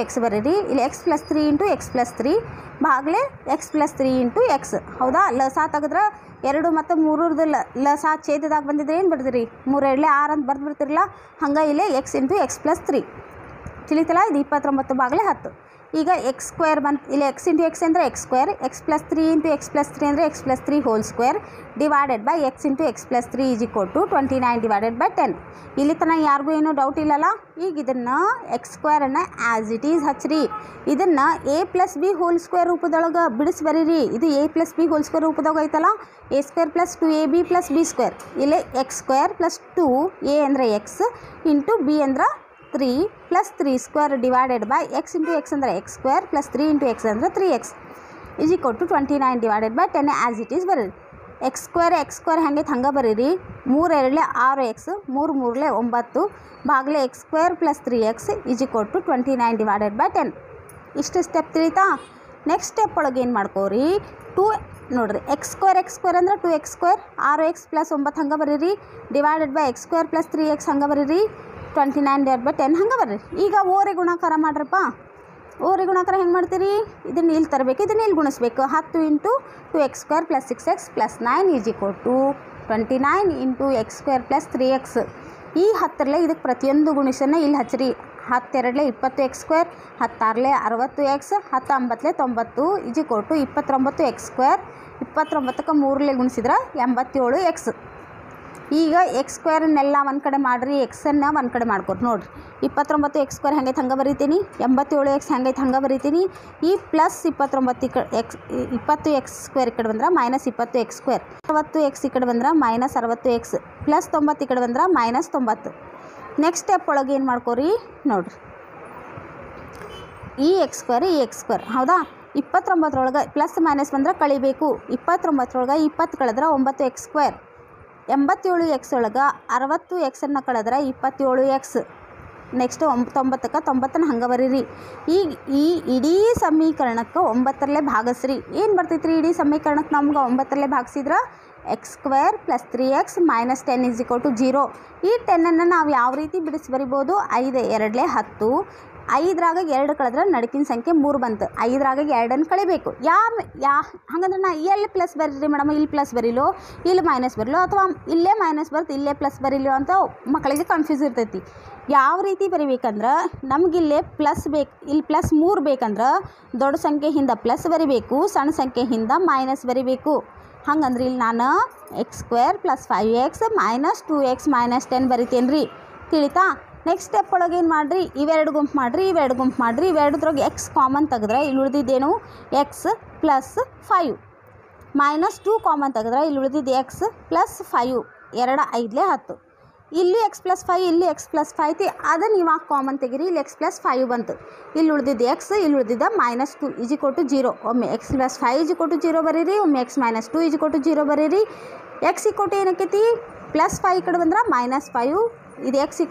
x ಬರೀರಿ. ಇಲ್ಲಿ x+3 × x+3 ಭಾಗಲೇ x+3 × x. ಹೌದಾ, ಲಸ ತೆಗೆದ್ರೆ 2 ಮತ್ತು 3 ಲಸ ಛೇದದಾಗ ಬಂದಿದ್ರೆ ಏನು ಬರ್ದಿರಿ? 3 2 6 ಅಂತ ಬರ್ದು ಬಿಡ್ತಿರಲ್ಲ, ಹಂಗೆ ಇಲ್ಲೇ x × x+3 ತಿಳಿತಲ್ಲ. ಇದು 29 ಭಾಗಲೇ 10. ಈಗ x² ಬಂತು. ಇಲ್ಲಿ x × x ಅಂದರೆ x², x+3 × x+3 ಅಂದರೆ x+3² / x × x+3 = 29/10. ಇಲ್ಲಿ ತನಕ ಯಾರಿಗೂ ಏನೂ ಡೌಟ್ ಇಲ್ಲಲ್ಲ. ಈಗ ಇದನ್ನು x² ಆ್ಯಸ್ ಇಟ್ ಈಸ್ ಹಚ್ಚಿರಿ. ಇದನ್ನು a+b² ರೂಪದೊಳಗೆ ಬಿಡಿಸಿ ಬರೀರಿ. ಇದು a+b² ರೂಪದಾಗ ಐತಲ್ಲ, a² + 2ab + b². ಇಲ್ಲಿ x² + 2a ಅಂದರೆ x ಇಂಟು b ಅಂದ್ರೆ 3 + 3² / x × x ಅಂದರೆ x² + 3 × x ಅಂದರೆ 3x = 29/10 ಆ್ಯಸ್ ಇಟ್ ಈಸ್ ಬರೀರಿ. x² ಹಂಗೆ ಹಂಗೆ ಬರೀರಿ. 3 2 6x, 3 3 9 ಭಾಗಲೇ x² + 3x = 29/10. ಇಷ್ಟು ಸ್ಟೆಪ್ ತಿಳಿತಾ. ನೆಕ್ಸ್ಟ್ ಸ್ಟೆಪ್ ಒಳಗೆ ಏನು ಮಾಡ್ಕೋರಿ, 2 ನೋಡಿರಿ. x² ಅಂದರೆ 2x², 6x + 9 ಹಂಗೆ ಬರೀರಿ. /x² + 3x ಹಂಗೆ ಬರೀರಿ. 29/10 ಹಂಗೆ ಬರ್ರಿ. ಈಗ ಓರೆ ಗುಣಾಕಾರ ಮಾಡ್ರಪ್ಪ. ಓರೆ ಗುಣಾಕಾರ ಹೆಂಗೆ ಮಾಡ್ತೀರಿ? ಇದನ್ನು ಇಲ್ಲಿ ತರಬೇಕು, ಇದನ್ನು ಇಲ್ಲಿ ಗುಣಿಸ್ಬೇಕು. 10 × 2x² + 6x + 9 = 29 × x² + 3x. ಈ 10ರಲ್ಲೇ ಇದಕ್ಕೆ ಪ್ರತಿಯೊಂದು ಗುಣಿಸನ್ನು ಇಲ್ಲಿ ಹಚ್ಚಿರಿ. 10 2 20x², 10 6 60x, 10 9 90 = 29x². 29ಕ್ಕೆ 3 ಗುಣಿಸಿದ್ರೆ 87x. ಈಗ x²ನೆಲ್ಲ ಒಂದು ಕಡೆ ಮಾಡಿರಿ, ಎಕ್ಸನ್ನು ಒಂದು ಕಡೆ ಮಾಡ್ಕೊರಿ. ನೋಡಿರಿ, 29x² ಹೆಂಗೈತೆ ಹಂಗೆ ಬರೀತೀನಿ, 87x ಹೆಂಗೈತೆ ಹಂಗೆ ಬರೀತೀನಿ. ಈ ಪ್ಲಸ್ 20x² ಈ ಕಡೆ ಬಂದ್ರೆ -20x², 60x ಈ ಕಡೆ ಬಂದ್ರೆ -60x, + 90 ಈ ಕಡೆ ಬಂದ್ರೆ -90. ನೆಕ್ಸ್ಟ್ ಸ್ಟೆಪ್ ಒಳಗೆ ಏನು ಮಾಡ್ಕೋರಿ ನೋಡಿರಿ. ಈ x², ಹೌದಾ. 29ರೊಳಗೆ ಪ್ಲಸ್ ಮೈನಸ್ ಬಂದ್ರೆ ಕಳಿಬೇಕು. 29ರೊಳಗೆ 20 ಕಳೆದ್ರೆ 9x². 87x ಒಳಗೆ 60xನ್ನು ಕಳೆದ್ರೆ 27x. ನೆಕ್ಸ್ಟ್ 90ಕ್ಕೆ 90 ಹಂಗೆ ಬರೀರಿ. ಈಗ ಈ ಇಡೀ ಸಮೀಕರಣಕ್ಕೆ 9ರಲ್ಲೇ ಭಾಗಿಸ್ರಿ. ಏನು ಬರ್ತೈತ್ರಿ ಇಡೀ ಸಮೀಕರಣಕ್ಕೆ? ನಮ್ಗೆ 9ರಲ್ಲೇ ಭಾಗಿಸಿದ್ರೆ x² + 3x - 10 = 0. ಈ 10ಅನ್ನು ನಾವು ಯಾವ ರೀತಿ ಬಿಡಿಸಿ ಬರಿಬೋದು? 5 2 10. 5ರಾಗ 2 ಕಳೆದ್ರೆ ನಡಕಿನ ಸಂಖ್ಯೆ 3 ಬಂತು. 5ರಾಗ 2ಅನ್ನು ಕಳಿಬೇಕು. ಹಾಗಂದ್ರೆ ನಾ ಎಲ್ಲಿ ಪ್ಲಸ್ ಬರೀರಿ ಮೇಡಮ್? ಇಲ್ಲಿ ಪ್ಲಸ್ ಬರೀಲೋ, ಇಲ್ಲಿ ಮೈನಸ್ ಬರೀಲೋ, ಅಥವಾ ಇಲ್ಲೇ ಮೈನಸ್ ಬರ್ತು ಇಲ್ಲೇ ಪ್ಲಸ್ ಬರೀಲೋ ಅಂತ ಮಕ್ಕಳಿಗೆ ಕನ್ಫ್ಯೂಸ್ ಇರ್ತೈತಿ. ಯಾವ ರೀತಿ ಬರಿಬೇಕಂದ್ರೆ, ನಮಗಿಲ್ಲೇ ಪ್ಲಸ್ ಬೇಕು, ಇಲ್ಲಿ +3 ಬೇಕಂದ್ರೆ ದೊಡ್ಡ ಸಂಖ್ಯೆ ಹಿಂದೆ ಪ್ಲಸ್ ಬರಿಬೇಕು, ಸಣ್ಣ ಸಂಖ್ಯೆ ಹಿಂದೆ ಮೈನಸ್ ಬರಿಬೇಕು. ಹಂಗಂದ್ರೆ ಇಲ್ಲಿ ನಾನು x² + 5x - 2x - 10 ಬರಿತೇನೆ ರೀ. ತಿಳಿತಾ? ನೆಕ್ಸ್ಟ್ ಸ್ಟೆಪ್ ಒಳಗೆ ಏನು ಮಾಡಿರಿ, ಇವೆರಡು ಗುಂಪು ಮಾಡಿರಿ, ಇವೆರಡು ಗುಂಪು ಮಾಡಿರಿ. ಇವೆರಡದ್ರೊಳಗೆ x ಕಾಮನ್ ತೆಗೆದ್ರೆ ಇಲ್ಲಿ ಉಳಿದಿದ್ದೇನು x + 5 -2 ಕಾಮನ್ ತೆಗೆದ್ರೆ ಇಲ್ಲಿ ಉಳಿದಿದ್ದು x + 5. 2 5 10. ಇಲ್ಲಿ x + 5, ಇಲ್ಲಿ x + 5 ಐತಿ. ಅದನ್ನು ಇವಾಗ ಕಾಮನ್ ತೆಗಿರಿ. ಇಲ್ಲಿ x + 5 ಬಂತು. ಇಲ್ಲಿ ಉಳಿದಿದ್ದು x, ಇಲ್ಲಿ ಉಳಿದಿದ್ದ -2 = 0. ಒಮ್ಮೆ x + 5 = 0 ಬರೀರಿ, ಒಮ್ಮೆ x - 2 = 0 ಬರೀರಿ. x = ಏನಕ್ಕೈತಿ? +5 ಈ ಕಡೆ ಬಂದ್ರೆ -5. ಇದು x =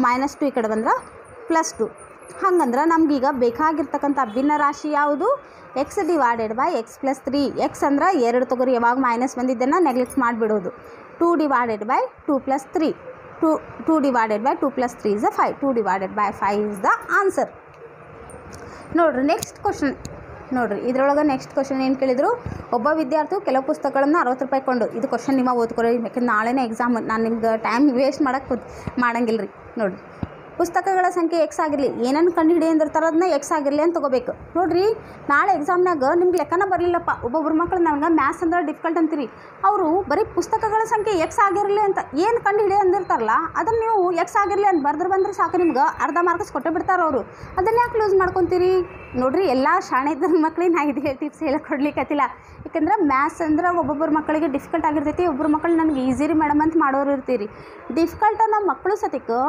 -2 ಈ ಕಡೆ ಬಂದ್ರೆ +2. ಹಂಗಂದ್ರೆ ನಮಗೀಗ ಬೇಕಾಗಿರ್ತಕ್ಕಂಥ ಭಿನ್ನ ರಾಶಿ ಯಾವುದು? x/(x + 3). x ಅಂದ್ರೆ 2 ತಗೋರಿ. ಯಾವಾಗ minus ಬಂದಿದ್ದನ್ನು neglect ಮಾಡಿಬಿಡೋದು. 2/2 + 3. 2/2 + 3 is 5. 2/5 is the answer. ನೋಡಿರಿ ನೆಕ್ಸ್ಟ್ ಕ್ವಶನ್. ನೋಡಿರಿ ಇದರೊಳಗೆ ನೆಕ್ಸ್ಟ್ ಕ್ವಶನ್ ಏನು ಕೇಳಿದರು? ಒಬ್ಬ ವಿದ್ಯಾರ್ಥಿಯು ಕೆಲವು ಪುಸ್ತಕಗಳನ್ನು 60 ರೂಪಾಯಿ ಕೊಂಡು. ಇದು ಕ್ವಶನ್ ನಿಮ್ಮ ಓದ್ಕೊರಿ, ಯಾಕಂದ್ರೆ ನಾಳೆನೇ ಎಕ್ಸಾಮ್. ನಾನು ನಿಮ್ಗೆ ಟೈಮ್ ವೇಸ್ಟ್ ಮಾಡಂಗಿಲ್ಲ ರೀ. ನೋಡಿರಿ, ಪುಸ್ತಕಗಳ ಸಂಖ್ಯೆ x ಆಗಿರಲಿ, ಏನನ್ನು ಕಂಡುಹಿಡಿ ಅಂದಿರ್ತಾರೆ ಅದನ್ನ x ಆಗಿರಲಿ ಅಂತ ತೊಗೋಬೇಕು. ನೋಡಿರಿ, ನಾಳೆ ಎಕ್ಸಾಮ್ನಾಗ ನಿಮ್ಗೆ ಲೆಕ್ಕನ ಬರಲಿಲ್ಲಪ್ಪ. ಒಬ್ಬೊಬ್ರು ಮಕ್ಕಳು ನನಗೆ ಮ್ಯಾಥ್ಸ್ ಅಂದ್ರೆ ಡಿಫಿಕಲ್ಟ್ ಅಂತೀರಿ. ಅವರು ಬರೀ ಪುಸ್ತಕಗಳ ಸಂಖ್ಯೆ x ಆಗಿರಲಿ ಅಂತ ಏನು ಕಂಡುಹಿಡಿ ಅಂದಿರ್ತಾರಲ್ಲ, ಅದನ್ನು ನೀವು x ಆಗಿರಲಿ ಅಂತ ಬಂದ್ರೆ ಸಾಕು, ನಿಮ್ಗೆ ಅರ್ಧ ಮಾರ್ಕ್ಸ್ ಕೊಟ್ಟೆ ಬಿಡ್ತಾರೆ ಅವರು. ಅದನ್ನು ಯಾಕೆ ಲೂಸ್ ಮಾಡ್ಕೊತೀರಿ? ನೋಡಿರಿ, ಎಲ್ಲ ಶಾಣೆ ಇದ್ದ ಮಕ್ಕಳಿಗೆ ನಾ ಇದು ಟಿಪ್ಸ್ ಹೇಳಿಕೊಡ್ಲಿಕ್ಕತ್ತಿಲ್ಲ. ಯಾಕಂದ್ರೆ ಮ್ಯಾಥ್ಸ್ ಅಂದ್ರೆ ಒಬ್ಬೊಬ್ಬರು ಮಕ್ಕಳಿಗೆ ಡಿಫಿಕಲ್ಟ್ ಆಗಿರ್ತೈತಿ, ಒಬ್ಬರು ಮಕ್ಕಳು ನನಗೆ ಈಸಿ ರೀ ಮೇಡಮ್ ಅಂತ ಮಾಡೋರು ಇರ್ತೀರಿ. ಡಿಫಿಕಲ್ಟ್ ನಮ್ಮ ಮಕ್ಕಳು ಸತಿಕ್ಕೆ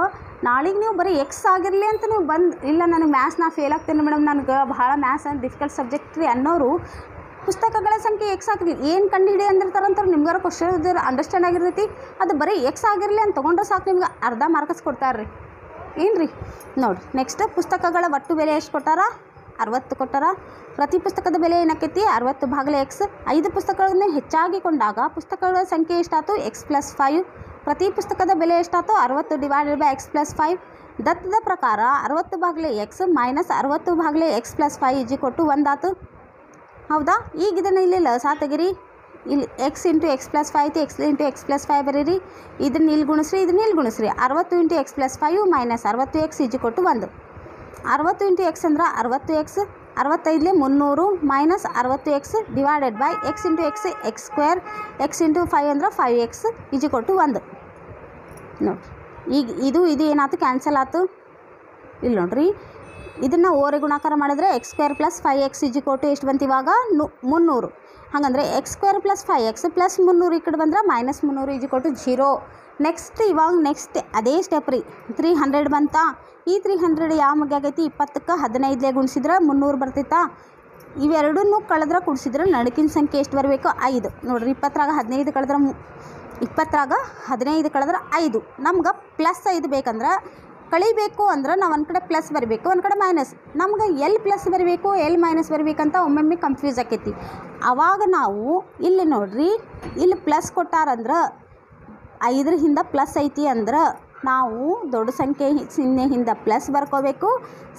ನಾಳೆಗೆ ನೀವು ಬರೀ ಎಕ್ಸ್ ಆಗಿರಲಿ ಅಂತ ನೀವು ಬಂದು ಇಲ್ಲ ನನಗೆ ಮ್ಯಾಥ್ಸ್ ನಾ ಫೇಲ್ ಆಗ್ತೇನೆ ಮೇಡಮ್, ನನಗೆ ಭಾಳ ಮ್ಯಾಥ್ಸ್ ಅಂತ ಡಿಫಿಕಲ್ಟ್ ಸಬ್ಜೆಕ್ಟ್ ರೀ ಅನ್ನೋರು ಪುಸ್ತಕಗಳ ಸಂಖ್ಯೆ ಎಕ್ಸ್ ಹಾಕಿರಿ. ಏನು ಕಂಡುಹಿಡಿ ಅಂದಿರ್ತಾರಂತ ನಿಮ್ಗಾರ ಕ್ವಶನ್ ಅಂಡರ್ಸ್ಟ್ಯಾಂಡ್ ಆಗಿರ್ತೈತಿ. ಅದು ಬರೀ ಎಕ್ಸ್ ಆಗಿರಲಿ ಅಂತ ತೊಗೊಂಡ್ರೆ ಸಾಕು, ನಿಮ್ಗೆ ಅರ್ಧ ಮಾರ್ಕ್ಸ್ ಕೊಡ್ತಾರೆ ರೀ. ಏನು ರೀ ನೋಡಿರಿ. ನೆಕ್ಸ್ಟ್ ಪುಸ್ತಕಗಳ ಒಟ್ಟು ಬೆಲೆ ಎಷ್ಟು ಕೊಟ್ಟಾರ? 60 ಕೊಟ್ಟಾರ. ಪ್ರತಿ ಪುಸ್ತಕದ ಬೆಲೆ ಏನಾಕೈತಿ? 60 ಭಾಗಲೆ ಎಕ್ಸ್. 5 ಪುಸ್ತಕಗಳನ್ನು ಹೆಚ್ಚಾಗಿ ಕೊಂಡಾಗ ಪುಸ್ತಕಗಳ ಸಂಖ್ಯೆ ಎಷ್ಟಾಯ್ತು? x+5. ಪ್ರತಿ ಪುಸ್ತಕದ ಬೆಲೆ ಎಷ್ಟಾಯ್ತು? 60 ಡಿವೈಡೆಡ್ ಬೈ x+5. ದತ್ತದ ಪ್ರಕಾರ 60 ಭಾಗಲೆ ಎಕ್ಸ್ ಮೈನಸ್ 60 ಭಾಗಲೆ x+5 1 ಆಯ್ತು. ಹೌದಾ? ಈಗ ಇದನ್ನು ಇಲ್ಲಿ ಲಸ ತೆಗಿರಿ. ಇಲ್ಲಿ ಎಕ್ಸ್ ಇಂಟು x+5 ಐತಿ, ಎಕ್ಸ್ ಇಂಟು x+5 ಬರೀರಿ. ಇದನ್ನ ಇಲ್ಲಿ ಗುಣಿಸ್ರಿ, ಇದನ್ನ ಇಲ್ಲಿ ಗುಣಿಸ್ರಿ. 60 into x+5 minus 60x 1. 60 into X ಅಂದ್ರೆ 60x, 65 300 minus 60x divided by X into X x², X into 5 ಅಂದ್ರೆ 5x 1. ನೋಡಿರಿ ಈಗ ಇದು ಏನಾಯ್ತು? ಕ್ಯಾನ್ಸಲ್ ಆಯ್ತು. ಇಲ್ಲಿ ನೋಡಿರಿ, ಇದನ್ನು ಓರೆ ಗುಣಾಕಾರ ಮಾಡಿದ್ರೆ x² + 5x ಎಷ್ಟು ಬಂತು ಇವಾಗ? 300. ಹಾಗಂದರೆ x² + 5x + 300 ಈ ಕಡೆ ಬಂದ್ರೆ -300 0. ನೆಕ್ಸ್ಟ್ ಅದೇ ಸ್ಟೆಪ್ ರೀ. 300 ಬಂತಾ? ಈ 300 ಯಾವ ಮಗ್ಯಾಗೈತಿ? 20ಕ್ಕೆ 15 ಗುಣಿಸಿದ್ರೆ 300 ಬರ್ತೈತಾ? ಇವೆರಡನ್ನೂ ಕಳೆದ್ರೆ ಕುಡಿಸಿದ್ರೆ ನಡುಕಿನ ಸಂಖ್ಯೆ ಎಷ್ಟು ಬರಬೇಕು? 5. ನೋಡಿರಿ, 20ರಾಗ 15 ಕಳೆದ್ರೆ 20ರಾಗ 15 ಕಳೆದ್ರೆ 5. ನಮ್ಗೆ +5 ಬೇಕಂದ್ರೆ ಕಳಿಬೇಕು ಅಂದ್ರೆ ನಾವು ಒಂದು ಕಡೆ ಪ್ಲಸ್ ಬರಬೇಕು, ಒಂದು ಕಡೆ ಮೈನಸ್. ನಮ್ಗೆ ಎಲ್ಲಿ ಪ್ಲಸ್ ಬರಬೇಕು ಎಲ್ಲಿ ಮೈನಸ್ ಬರಬೇಕಂತ ಒಮ್ಮೊಮ್ಮೆ ಕನ್ಫ್ಯೂಸ್ ಆಕೈತಿ. ಆವಾಗ ನಾವು ಇಲ್ಲಿ ನೋಡ್ರಿ, ಇಲ್ಲಿ ಪ್ಲಸ್ ಕೊಟ್ಟಾರಂದ್ರೆ 5 ಹಿಂದೆ ಪ್ಲಸ್ ಐತಿ ಅಂದ್ರೆ ನಾವು ದೊಡ್ಡ ಸಂಖ್ಯೆ ಚಿಹ್ನೆಯಿಂದ ಪ್ಲಸ್ ಬರ್ಕೋಬೇಕು,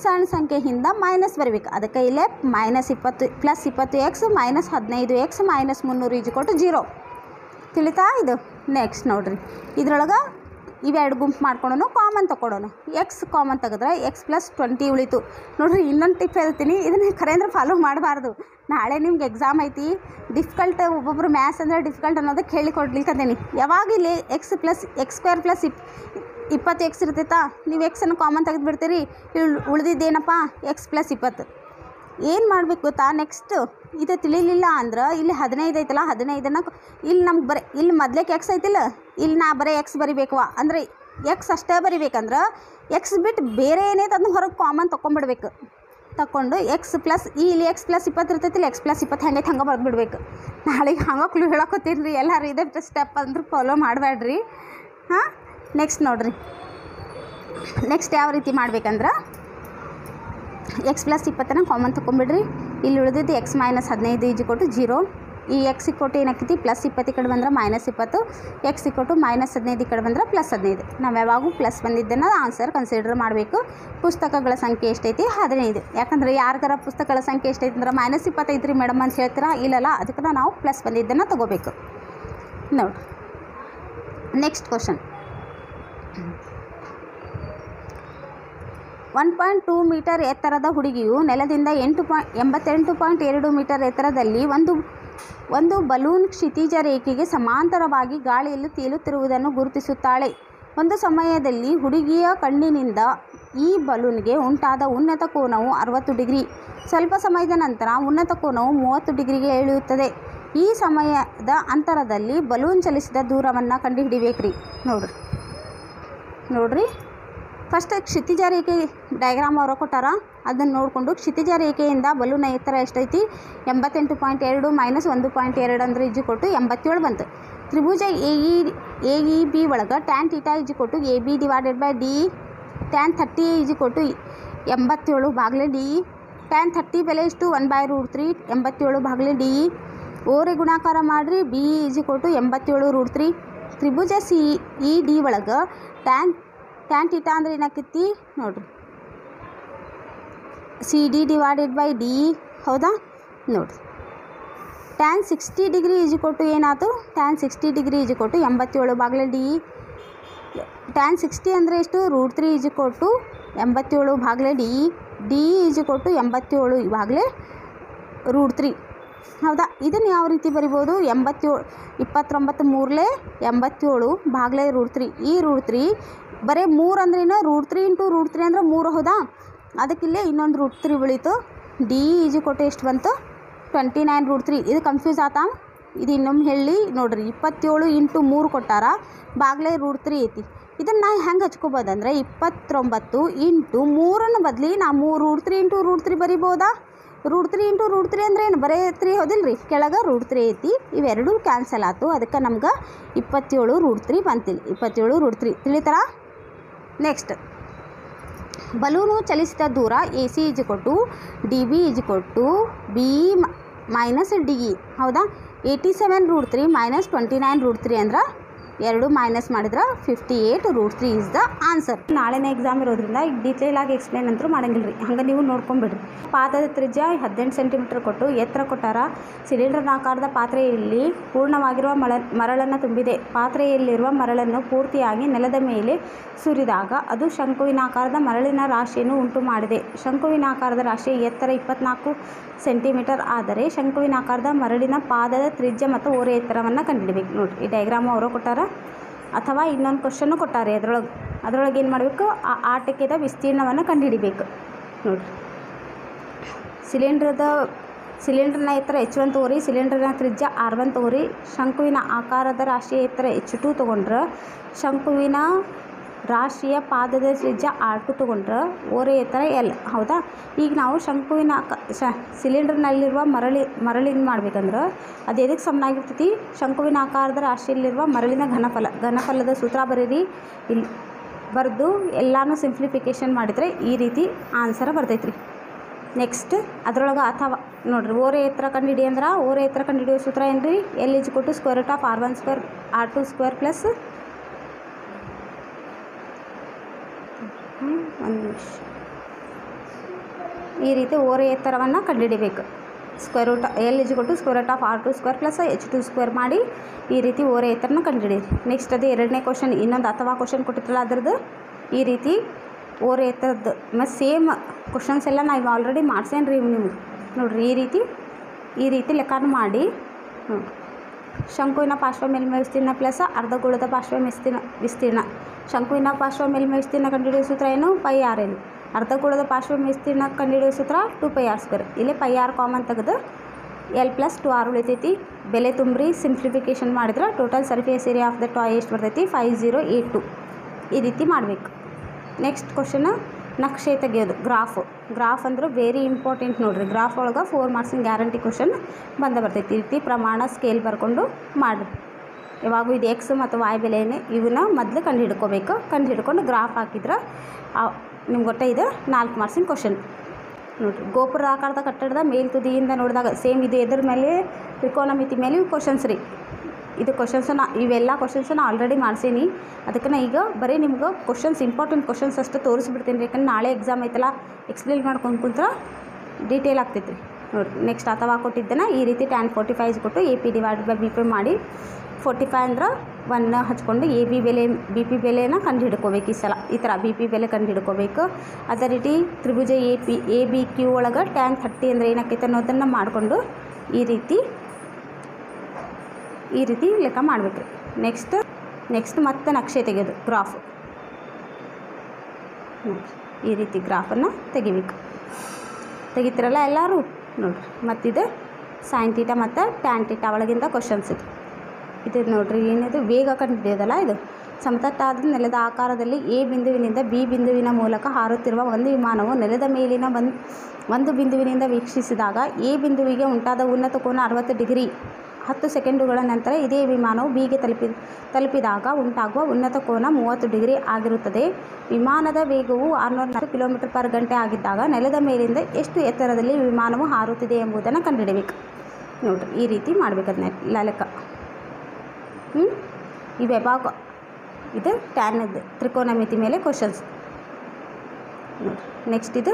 ಸಣ್ಣ ಸಂಖ್ಯೆಯಿಂದ ಮೈನಸ್ ಬರಬೇಕು. ಅದಕ್ಕೆ ಇಲ್ಲೇ -20 + 20x ಮೈನಸ್ 15x ಮೈನಸ್ 300 0. ತಿಳಿತಾ ಇದು? ನೆಕ್ಸ್ಟ್ ನೋಡಿರಿ, ಇದ್ರೊಳಗೆ ಇವೆರಡು ಗುಂಪು ಮಾಡ್ಕೊಳ್ಳೋಣ, ಕಾಮನ್ ತೊಗೊಳೋಣ. ಎಕ್ಸ್ ಕಾಮನ್ ತೆಗೆದ್ರೆ x+20 ಉಳಿತು. ನೋಡಿರಿ, ಇನ್ನೊಂದು ಟಿಪ್ ಹೇಳ್ತೀನಿ, ಇದನ್ನು ಖರೇಂದ್ರೆ ಫಾಲೋ ಮಾಡಬಾರ್ದು. ನಾಳೆ ನಿಮ್ಗೆ ಎಕ್ಸಾಮ್ ಐತಿ, ಡಿಫಿಕಲ್ಟ್ ಒಬ್ಬೊಬ್ಬರು ಮ್ಯಾಥ್ಸ್ ಅಂದರೆ ಡಿಫಿಕಲ್ಟ್ ಅನ್ನೋದಕ್ಕೆ ಹೇಳಿಕೊಡ್ಲಿಕ್ಕಂತೀನಿ. ಯಾವಾಗ ಇಲ್ಲಿ x² + 20x ಇರ್ತೈತಾ? ನೀವು ಎಕ್ಸನ್ನು ಕಾಮನ್ ತೆಗೆದುಬಿಡ್ತೀರಿ. ಉಳಿದಿದ್ದೇನಪ್ಪ? x+20. ಏನು ಮಾಡಬೇಕು ಗೊತ್ತಾ? ನೆಕ್ಸ್ಟ್ ಇದು ತಿಳಿಲಿಲ್ಲ ಅಂದ್ರೆ ಇಲ್ಲಿ 15 ಐತಲ್ಲ, 15ನ್ನು ಇಲ್ಲಿ ನಮ್ಗೆ ಇಲ್ಲಿ ಮೊದಲೇಕ್ಕೆ ಎಕ್ಸ್ ಐತಿಲ್ಲ, ಇಲ್ಲಿ ನಾ ಬರೀ ಎಕ್ಸ್ ಬರಿಬೇಕು. ಅಂದರೆ ಎಕ್ಸ್ ಅಷ್ಟೇ ಬರಿಬೇಕಂದ್ರೆ ಎಕ್ಸ್ ಬಿಟ್ಟು ಬೇರೆ ಏನೈತೆ ಅದನ್ನ ಹೊರಗೆ ಕಾಮನ್ ತೊಗೊಂಡ್ಬಿಡ್ಬೇಕು. ತಗೊಂಡು ಇಲ್ಲಿ x+20 ಇರ್ತೈತಿಲ್ಲ, x+20 ಹೆಂಗೈತೆ ಹಂಗೆ ಬರೆದ್ಬಿಡ್ಬೇಕು. ನಾಳೆಗೆ ಹಂಗೆ ಕ್ಲೂ ಹೇಳೋಕೊತೀನಿ ರೀ. ಎಲ್ಲರೂ ಇದೇ ಸ್ಟೆಪ್ ಅಂದ್ರೆ ಫಾಲೋ ಮಾಡಬೇಡ್ರಿ. ಹಾಂ, ನೆಕ್ಸ್ಟ್ ನೋಡಿರಿ. ನೆಕ್ಸ್ಟ್ ಯಾವ ರೀತಿ ಮಾಡ್ಬೇಕಂದ್ರೆ x+20ನ ಕಾಮನ್ ತೊಗೊಂಬಿಡ್ರಿ. ಇಲ್ಲಿ ಉಳಿದಿದ್ದು x - 15 0. ಈ x ಏನಾಗ್ತೈತಿ? +20 ಈ ಕಡೆ ಬಂದ್ರೆ -20, x -15 ಈ ಕಡೆ ಬಂದ್ರೆ +15. ನಾವು ಯಾವಾಗೂ ಪ್ಲಸ್ ಬಂದಿದ್ದನ್ನು ಆನ್ಸರ್ ಕನ್ಸಿಡರ್ ಮಾಡಬೇಕು. ಪುಸ್ತಕಗಳ ಸಂಖ್ಯೆ ಎಷ್ಟೈತಿ? 15. ಯಾಕಂದರೆ ಯಾರಿಗಾರ ಪುಸ್ತಕಗಳ ಸಂಖ್ಯೆ ಎಷ್ಟೈತಿ ಅಂದ್ರೆ -25 ರೀ ಮೇಡಮ್ ಅಂತ ಹೇಳ್ತೀರಾ, ಇಲ್ಲಲ್ಲ, ಅದಕ್ಕೆ ನಾವು ಪ್ಲಸ್ ಬಂದಿದ್ದನ್ನು ತೊಗೋಬೇಕು. ನೋಡಿ ನೆಕ್ಸ್ಟ್ ಕ್ವಶನ್. 1.2 ಮೀಟರ್ ಎತ್ತರದ ಹುಡುಗಿಯು ನೆಲದಿಂದ 88.2 ಮೀಟರ್ ಎತ್ತರದಲ್ಲಿ ಒಂದು ಬಲೂನ್ ಕ್ಷಿತಿಜ ರೇಖೆಗೆ ಸಮಾಂತರವಾಗಿ ಗಾಳಿಯಲ್ಲಿ ತೇಲುತ್ತಿರುವುದನ್ನು ಗುರುತಿಸುತ್ತಾಳೆ. ಒಂದು ಸಮಯದಲ್ಲಿ ಹುಡುಗಿಯ ಕಣ್ಣಿನಿಂದ ಈ ಬಲೂನ್ಗೆ ಉಂಟಾದ ಉನ್ನತ ಕೋನವು 60 ಡಿಗ್ರಿ. ಸ್ವಲ್ಪ ಸಮಯದ ನಂತರ ಉನ್ನತ ಕೋನವು 30 ಡಿಗ್ರಿಗೆ ಇಳಿಯುತ್ತದೆ. ಈ ಸಮಯದ ಅಂತರದಲ್ಲಿ ಬಲೂನ್ ಚಲಿಸಿದ ದೂರವನ್ನು ಕಂಡುಹಿಡಿಬೇಕ್ರಿ. ನೋಡ್ರಿ ಫಸ್ಟ್ ಕ್ಷಿತಿಜ ರೇಖೆ ಡಯಾಗ್ರಾಮ್ ಅವರು ಕೊಟ್ಟಾರ, ಅದನ್ನು ನೋಡಿಕೊಂಡು ಕ್ಷಿತಿಜ ರೇಖೆಯಿಂದ ಬಲೂನ್ ಎತ್ತರ ಎಷ್ಟೈತಿ? 88.2 - 1.2 ಅಂದರೆ 87 ಬಂತು. ತ್ರಿಭುಜ AEB ಒಳಗೆ tan θ AB divided by DE, tan 30 87 ಭಾಗಲೆ DE. tan 30 ಬೆಲೆ ಎಷ್ಟು? 1/√3 87 ಭಾಗಲೆ DE. ಓರೆ ಗುಣಾಕಾರ ಮಾಡಿರಿ. BE = 87√3. ತ್ರಿಭುಜ CED ಒಳಗೆ tan θ ಅಂದರೆ ಏನಾಕೈತಿ ನೋಡಿರಿ? CD divided by DE. ಹೌದಾ? ನೋಡಿರಿ, tan 60 ಡಿಗ್ರಿ ಏನಾಯ್ತು? tan 60 degree 87 ಭಾಗಲೆ DE. tan 60 ಅಂದರೆ ಎಷ್ಟು? √3 87 ಭಾಗಲೆ DE. DE 87 ಭಾಗಲೆ √3. ಹೌದಾ? ಇದನ್ನು ಯಾವ ರೀತಿ ಬರಿಬೋದು? 29 3 87 ಭಾಗಲೆ √3. ಈ √3 ಬರೀ 3 ಅಂದ್ರೇನು? √3 × √3 ಅಂದರೆ 3. ಹೌದಾ? ಅದಕ್ಕಿಲ್ಲೇ ಇನ್ನೊಂದು √3 ಉಳಿತು. DE ಎಷ್ಟು ಬಂತು? 29√3. ಇದು ಕನ್ಫ್ಯೂಸ್ ಆತಾ? ಇದು ಇನ್ನೊಮ್ಮೆ ಹೇಳಿ ನೋಡ್ರಿ 27 ಇಂಟು 3 ಕೊಟ್ಟಾರ ಬಾಗ್ಲೆ √3 ಐತಿ. ಇದನ್ನು ನಾ ಹೆಂಗೆ ಹಚ್ಕೋಬೋದಂದ್ರೆ 29 ಇಂಟು 3 ಬದಲಿ ನಾ √3 ಇಂಟು √3 ಬರಿಬೋದಾ? √3 ಇಂಟು √3 ಅಂದ್ರೆ ಏನು ಬರೀ 3 ಹೌದಿಲ್ಲ ರೀ, ಕೆಳಗೆ √3 ಐತಿ. ಇವೆರಡೂ ಕ್ಯಾನ್ಸಲ್ ಆಯ್ತು, ಅದಕ್ಕೆ ನಮ್ಗೆ 27 √3 ಬಂತಿಲ್ಲ. 27 √3 ತಿಳಿತಾರ? ನೆಕ್ಸ್ಟ್ ಬಲೂನು ಚಲಿಸಿದ ದೂರ AC = DB = B - DE ಹೌದಾ? 87 √3 - 29 √3 ಅಂದ್ರೆ 2 ಮೈನಸ್ ಮಾಡಿದ್ರೆ 58 √3 ಇಸ್ ದ ಆನ್ಸರ್. ನಾಳೆನೇ ಎಕ್ಸಾಮ್ ಇರೋದ್ರಿಂದ ಈಗ ಡೀಟೇಲಾಗಿ ಎಕ್ಸ್ಪ್ಲೇನ್ ಅಂತೂ ಮಾಡಂಗಿಲ್ಲ ರೀ, ಹಂಗೆ ನೀವು ನೋಡ್ಕೊಂಬಿಡ್ರಿ. ಪಾದದ ತ್ರಿಜ್ಯ 18 ಸೆಂಟಿಮೀಟರ್ ಕೊಟ್ಟು ಎತ್ತರ ಕೊಟ್ಟಾರ. ಸಿಲಿಂಡರ್ನಾಕಾರದ ಪಾತ್ರೆಯಲ್ಲಿ ಪೂರ್ಣವಾಗಿರುವ ಮರಳನ್ನು ತುಂಬಿದೆ. ಪಾತ್ರೆಯಲ್ಲಿರುವ ಮರಳನ್ನು ಪೂರ್ತಿಯಾಗಿ ನೆಲದ ಮೇಲೆ ಸುರಿದಾಗ ಅದು ಶಂಕುವಿನಾಕಾರದ ಮರಳಿನ ರಾಶಿಯನ್ನು ಉಂಟು ಮಾಡಿದೆ. ಶಂಕುವಿನಾಕಾರದ ರಾಶಿಯ ಎತ್ತರ 24 ಸೆಂಟಿಮೀಟರ್ ಆದರೆ ಶಂಕುವಿನಾಕಾರದ ಮರಳಿನ ಪಾದದ ತ್ರಿಜ್ಯ ಮತ್ತು ಓರೆ ಎತ್ತರವನ್ನು ಕಂಡುಹಿಡಬೇಕು. ನೋಡಿರಿ, ಈ ಡಯಾಗ್ರಾಮ್ ಅವರು ಕೊಟ್ಟಾರ, ಅಥವಾ ಇನ್ನೊಂದು ಕ್ವಶನ್ನು ಕೊಟ್ಟಾರೆ. ಅದರೊಳಗೆ ಏನು ಮಾಡಬೇಕು, ಆ ಆಟಕ್ಕೆದ ವಿಸ್ತೀರ್ಣವನ್ನು ಕಂಡುಹಿಡಿಬೇಕು. ನೋಡಿರಿ, ಸಿಲಿಂಡರ್ನ ಎತ್ತರ h1 ತಗೋರಿ, ಸಿಲಿಂಡರ್ನ ತ್ರಿಜ್ಯ r1 ತಗೋರಿ. ಶಂಕುವಿನ ಆಕಾರದ ರಾಶಿಯ ಎತ್ತರ h2 ತೊಗೊಂಡ್ರೆ ಶಂಕುವಿನ ರಾಶಿಯ ಪಾದದ ತ್ರಿಜ್ಯ r2 ತೊಗೊಂಡ್ರೆ ಓರೆ ಎತ್ತರ L ಹೌದಾ? ಈಗ ನಾವು ಶಂಕುವಿನ ಸಿಲಿಂಡರ್ನಲ್ಲಿರುವ ಮರಳಿನ ಮಾಡ್ಬೇಕಂದ್ರೆ ಅದು ಎದಕ್ಕೆ ಸಮನಾಗಿರ್ತೈತಿ? ಶಂಕುವಿನ ಆಕಾರದ ರಾಶಿಯಲ್ಲಿರುವ ಮರಳಿನ ಘನಫಲದ ಸೂತ್ರ ಬರೀರಿ. ಇಲ್ಲಿ ಬರೆದು ಎಲ್ಲನೂ ಸಿಂಪ್ಲಿಫಿಕೇಷನ್ ಮಾಡಿದರೆ ಈ ರೀತಿ ಆನ್ಸರ್ ಬರ್ತೈತ್ರಿ. ನೆಕ್ಸ್ಟ್ ಅದರೊಳಗೆ ಅಥವಾ ನೋಡಿರಿ, ಓರೆ ಎತ್ತರ ಕಂಡುಹಿಡಿ ಅಂದ್ರೆ ಓರೆ ಎತ್ತರ ಕಂಡುಹಿಡಿಯೋ ಸೂತ್ರ ಏನು ರೀ? L = √r1² r2² ಪ್ಲಸ್ ಈ ರೀತಿ ಓರೆ ಎತ್ತರವನ್ನು ಕಂಡುಹಿಡಿಬೇಕು. L = √r2² ಪ್ಲಸ್ h2² ಮಾಡಿ ಈ ರೀತಿ ಓರೆ ಎತ್ತರನ ಕಂಡುಹಿಡಿಯಿರಿ. ನೆಕ್ಸ್ಟ್ ಅದು ಎರಡನೇ ಕ್ವಶನ್, ಇನ್ನೊಂದು ಅಥವಾ ಕ್ವಶನ್ ಕೊಟ್ಟಿರ್ತಲ್ಲ ಅದರದ್ದು ಈ ರೀತಿ ಓರೆ ಎತ್ತರದ್ದು ಮತ್ತು ಸೇಮ್ ಕ್ವಶನ್ಸ್ ಎಲ್ಲ ನಾವು ಆಲ್ರೆಡಿ ಮಾಡ್ಸೇನು ರೀ ನಿಮ್ಗೆ. ನೋಡಿರಿ, ಈ ರೀತಿ ಲೆಕ್ಕನ ಮಾಡಿ ನೋಡಿ. ಶಂಕುವಿನ ಪಾರ್ಶ್ವ ಮೇಲ್ಮೈ ವಿಸ್ತೀರ್ಣ ಪ್ಲಸ್ ಅರ್ಧಗೋಳದ ಪಾರ್ಶ್ವ ವಿಸ್ತೀರ್ಣ. ಶಂಕುವಿನ ಪಾರ್ಶ್ವ ಮೇಲ್ಮೈ ವಿಸ್ತೀರ್ಣ ಕಂಡುಹಿಡಿಯೋ ಸೂತ್ರ ಏನು? πr. ಅರ್ಧಗೋಳದ ಪಾರ್ಶ್ವ ವಿಸ್ತೀರ್ಣ ಕಂಡುಹಿಡಿಯೋ ಸೂತ್ರ 2πr². ಇಲ್ಲಿ πr ಕಾಮನ್ ತೆಗೆದು L + 2r ಉಳಿತೈತಿ. ಬೆಲೆ ತುಂಬ್ರಿ, ಸಿಂಪ್ಲಿಫಿಕೇಷನ್ ಮಾಡಿದ್ರೆ total surface area of the toy ಎಷ್ಟು ಬರ್ತೈತಿ? 5082. ಈ ರೀತಿ ಮಾಡಬೇಕು. ನೆಕ್ಸ್ಟ್ ಕ್ವಶನ್ ನಕ್ಷೆ ತೆಗೆಯೋದು. ಗ್ರಾಫ್ ಅಂದ್ರೆ ವೆರಿ ಇಂಪಾರ್ಟೆಂಟ್ ನೋಡಿರಿ. ಗ್ರಾಫ್ ಒಳಗೆ 4 ಮಾರ್ಕ್ಸಿನ ಗ್ಯಾರಂಟಿ ಕ್ವಶನ್ ಬರ್ತೈತಿ. ಈ ರೀತಿ ಪ್ರಮಾಣ ಸ್ಕೇಲ್ ಬರ್ಕೊಂಡು ಮಾಡಿರಿ. ಯಾವಾಗೂ ಇದು X ಮತ್ತು Y ಬೆಲೆನೇ ಇವನ್ನ ಮೊದಲು ಕಂಡುಹಿಡ್ಕೋಬೇಕು. ಕಂಡುಹಿಡ್ಕೊಂಡು ಗ್ರಾಫ್ ಹಾಕಿದ್ರೆ ನಿಮ್ಗೆ ಗೊತ್ತ ಇದು 4 ಮಾರ್ಕ್ಸಿನ ಕ್ವಶನ್. ನೋಡಿರಿ, ಗೋಪುರದ ಆಕಾರದ ಕಟ್ಟಡದ ಮೇಲ್ತುದಿಯಿಂದ ನೋಡಿದಾಗ ಸೇಮ್ ಇದು ಎದ್ರ ಮೇಲೆ ತ್ರಿಕೋನಮಿತಿ ಮೇಲೆ ಕ್ವಶನ್ಸ್ ರೀ. ಇದು ಇವೆಲ್ಲ ಕ್ವಶನ್ಸನ್ನು ಆಲ್ರೆಡಿ ಮಾಡ್ಸೀನಿ. ಅದಕ್ಕೆ ನಾ ಈಗ ಬರೀ ನಿಮ್ಗೆ ಇಂಪಾರ್ಟೆಂಟ್ ಕ್ವಶನ್ಸ್ ಅಷ್ಟು ತೋರಿಸ್ಬಿಡ್ತೀನಿ ರೀ. ಯಾಕಂದ್ರೆ ನಾಳೆ ಎಕ್ಸಾಮ್ ಐತಲ್ಲ, ಎಕ್ಸ್ಪ್ಲೇನ್ ಮಾಡ್ಕೊಂಡು ಕುಂತ್ರೆ ಡೀಟೇಲ್ ಆಗ್ತೈತಿ ರೀ. ನೋಡಿ, ನೆಕ್ಸ್ಟ್ ಅಥವಾ ಕೊಟ್ಟಿದ್ದೇನೆ ಈ ರೀತಿ tan 45 ಕೊಟ್ಟು AP / BP ಮಾಡಿ 45 ಅಂದ್ರೆ 1 ಹಚ್ಕೊಂಡು ಬಿ ಪಿ ಬೆಲೆನ ಕಂಡು ಹಿಡ್ಕೋಬೇಕು. ಈ ಥರ BP ಬೆಲೆ ಕಂಡು ಹಿಡ್ಕೋಬೇಕು. ಅದೇ ರೀತಿ ತ್ರಿಭುಜ ABQ ಒಳಗೆ tan 30 ಅಂದರೆ ಏನಾಕೈತೆ ಅನ್ನೋದನ್ನು ಮಾಡಿಕೊಂಡು ಈ ರೀತಿ ಲೆಕ್ಕ ಮಾಡಬೇಕು ರೀ. ನೆಕ್ಸ್ಟ್ ಮತ್ತೆ ನಕ್ಷೆ ತೆಗೆಯೋದು. ಗ್ರಾಫ್ ಈ ರೀತಿ ಗ್ರಾಫನ್ನು ತೆಗಿತೀರಲ್ಲ ಎಲ್ಲರೂ ನೋಡಿರಿ. ಮತ್ತಿದು sin θ ಮತ್ತು tan θ ಒಳಗಿಂದ ಕ್ವಶನ್ಸ್ ಇದು ನೋಡಿರಿ. ಏನಿದು ವೇಗ ಕಂಡುಹಿಡಿಯೋದಲ್ಲ. ಇದು ಸಮತಟ್ಟಾದ ನೆಲದ ಆಕಾರದಲ್ಲಿ A ಬಿಂದುವಿನಿಂದ B ಬಿಂದುವಿನ ಮೂಲಕ ಹಾರುತ್ತಿರುವ ಒಂದು ವಿಮಾನವು ನೆಲದ ಮೇಲಿನ ಒಂದು ಬಿಂದುವಿನಿಂದ ವೀಕ್ಷಿಸಿದಾಗ A ಬಿಂದುವಿಗೆ ಉಂಟಾದ ಉನ್ನತ ಕೋನ 60 ಡಿಗ್ರಿ. 10 ಸೆಕೆಂಡುಗಳ ನಂತರ ಇದೇ ವಿಮಾನವು Bಗೆ ತಲುಪಿದಾಗ ಉಂಟಾಗುವ ಉನ್ನತ ಕೋನ 30 ಡಿಗ್ರಿ ಆಗಿರುತ್ತದೆ. ವಿಮಾನದ ವೇಗವು 640 km/h ಆಗಿದ್ದಾಗ ನೆಲದ ಮೇಲಿಂದ ಎಷ್ಟು ಎತ್ತರದಲ್ಲಿ ವಿಮಾನವು ಹಾರುತ್ತಿದೆ ಎಂಬುದನ್ನು ಕಂಡುಹಿಡಬೇಕು. ನೋಡಿರಿ, ಈ ರೀತಿ ಮಾಡಬೇಕು ಅದನ್ನೆಲ್ಲ ಲೆಕ್ಕ. ಇವೆವಾಗ ಇದು ಟ್ಯಾನದ್ದು ತ್ರಿಕೋನಮಿತಿ ಮೇಲೆ ಕ್ವಶನ್ಸ್. ನೋಡಿರಿ, ನೆಕ್ಸ್ಟ್ ಇದು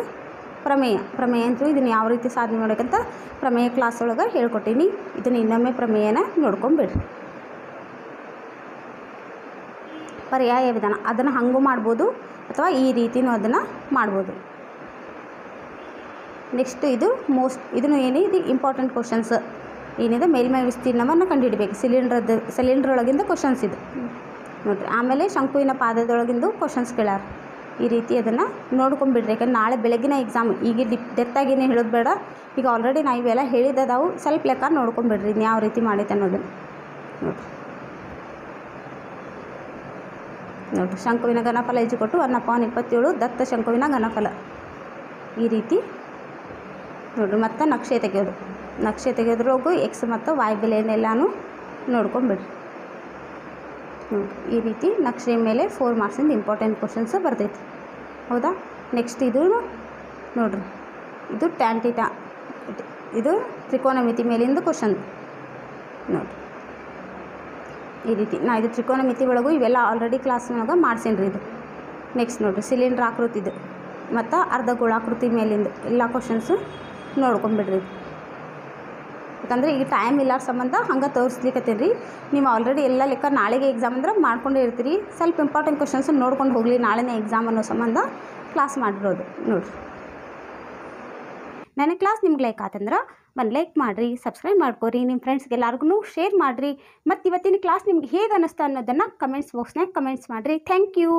ಪ್ರಮೇಯ ಅಂತೂ ಇದನ್ನು ಯಾವ ರೀತಿ ಸಾಧನೆ ಮಾಡೋಕ್ಕಂತ ಪ್ರಮೇಯ ಕ್ಲಾಸ್ ಒಳಗೆ ಹೇಳ್ಕೊಟ್ಟೀನಿ. ಇದನ್ನು ಇನ್ನೊಮ್ಮೆ ಪ್ರಮೇಯನ ನೋಡ್ಕೊಂಬಿಡ್ರಿ. ಪರ್ಯಾಯ ವಿಧಾನ ಅದನ್ನು ಹಂಗೂ ಮಾಡ್ಬೋದು ಅಥವಾ ಈ ರೀತಿಯೂ ಅದನ್ನು ಮಾಡ್ಬೋದು. ನೆಕ್ಸ್ಟ್ ಇದನ್ನು ಇದು ಇಂಪಾರ್ಟೆಂಟ್ ಕ್ವಶನ್ಸ್ ಏನಿದೆ, ಮೇಲ್ಮೈ ವಿಸ್ತೀರ್ಣವನ್ನು ಕಂಡುಹಿಡಬೇಕು. ಸಿಲಿಂಡ್ರ್ ಒಳಗಿಂದ ಕ್ವಶನ್ಸ್ ಇದು ನೋಡಿರಿ. ಆಮೇಲೆ ಶಂಕುವಿನ ಪಾದದೊಳಗಿಂದು ಕ್ವಶನ್ಸ್ ಕೇಳ್ಯಾರ. ಈ ರೀತಿ ಅದನ್ನು ನೋಡ್ಕೊಂಬಿಡ್ರಿ. ಯಾಕಂದ್ರೆ ನಾಳೆ ಬೆಳಗಿನ ಎಕ್ಸಾಮ್, ಈಗ ಡೆಪ್ತಾಗಿನೇ ಹೇಳೋದು ಬೇಡ. ಈಗ ಆಲ್ರೆಡಿ ನಾವು ಇವೆಲ್ಲ ಹೇಳಿದದಾವು, ಸ್ವಲ್ಪ ಲೆಕ್ಕ ನೋಡ್ಕೊಂಬಿಡ್ರಿ ಇನ್ನು ಯಾವ ರೀತಿ ಮಾಡೈತೆ ಅನ್ನೋದನ್ನು. ನೋಡಿರಿ ಶಂಕುವಿನ ಘನಫಲ = 1/27 ದತ್ತ ಶಂಕುವಿನ ಘನಫಲ. ಈ ರೀತಿ ನೋಡಿರಿ. ಮತ್ತು ನಕ್ಷೆ ತೆಗೆಯೋದು, ನಕ್ಷೆ ತೆಗೆಯೋದ್ರೊಳಗೂ ಎಕ್ಸ್ ಮತ್ತು ವೈ ಬೆಲೆಯನ್ನೆಲ್ಲನೂ ನೋಡ್ಕೊಂಬಿಡ್ರಿ. ಈ ರೀತಿ ನಕ್ಷೆ ಮೇಲೆ 4 ಮಾರ್ಕ್ಸಿಂದ ಇಂಪಾರ್ಟೆಂಟ್ ಕ್ವಶನ್ಸ್ ಬರ್ತೈತಿ. ಹೌದಾ? ನೆಕ್ಸ್ಟ್ ಇದು ನೋಡಿರಿ, ಇದು ಟ್ಯಾನ್ ಥೀಟಾ, ಇದು ತ್ರಿಕೋನಮಿತಿ ಮೇಲಿಂದ ಕ್ವಶನ್ ನೋಡಿರಿ. ಈ ರೀತಿ ನಾ ಇದು ತ್ರಿಕೋನಮಿತಿ ಒಳಗೂ ಇವೆಲ್ಲ ಆಲ್ರೆಡಿ ಕ್ಲಾಸ್ನಾಗ ಮಾಡ್ಸೇನಿ ರೀ. ಇದು ನೆಕ್ಸ್ಟ್ ನೋಡಿರಿ, ಸಿಲಿಂಡ್ರ್ ಆಕೃತಿದು ಮತ್ತು ಅರ್ಧ ಗೋಳಾಕೃತಿ ಮೇಲಿಂದ ಎಲ್ಲ ಕ್ವಶನ್ಸು ನೋಡ್ಕೊಂಬಿಡ್ರಿ. ಯಾಕಂದರೆ ಈಗ ಟೈಮ್ ಇಲ್ಲ ಸಂಬಂಧ ಹಂಗೆ ತೋರಿಸ್ಲಿಕ್ಕತ್ತೀನಿ ರೀ. ನೀವು ಆಲ್ರೆಡಿ ಎಲ್ಲ ಲೆಕ್ಕ ನಾಳೆಗೆ ಎಕ್ಸಾಮ್ ಅಂದ್ರೆ ಮಾಡ್ಕೊಂಡೇ ಇರ್ತೀರಿ. ಸ್ವಲ್ಪ ಇಂಪಾರ್ಟೆಂಟ್ ಕ್ವಶನ್ಸ್ ನೋಡ್ಕೊಂಡು ಹೋಗಲಿ, ನಾಳೆನೇ ಎಕ್ಸಾಮ್ ಅನ್ನೋ ಸಂಬಂಧ ಕ್ಲಾಸ್ ಮಾಡಿರೋದು ನೋಡಿರಿ. ನನ್ನ ಕ್ಲಾಸ್ ನಿಮ್ಗೆ ಲೈಕ್ ಆತಂದ್ರೆ ಒಂದು ಲೈಕ್ ಮಾಡಿರಿ, ಸಬ್ಸ್ಕ್ರೈಬ್ ಮಾಡ್ಕೊರಿ, ನಿಮ್ಮ ಫ್ರೆಂಡ್ಸ್ಗೆಲ್ಲರಿಗೂ ಶೇರ್ ಮಾಡಿರಿ. ಮತ್ತು ಇವತ್ತಿನ ಕ್ಲಾಸ್ ನಿಮ್ಗೆ ಹೇಗೆ ಅನ್ನಿಸ್ತಾ ಅನ್ನೋದನ್ನು ಕಮೆಂಟ್ಸ್ ಬಾಕ್ಸ್ನಾಗ ಕಮೆಂಟ್ಸ್ ಮಾಡಿರಿ. Thank you.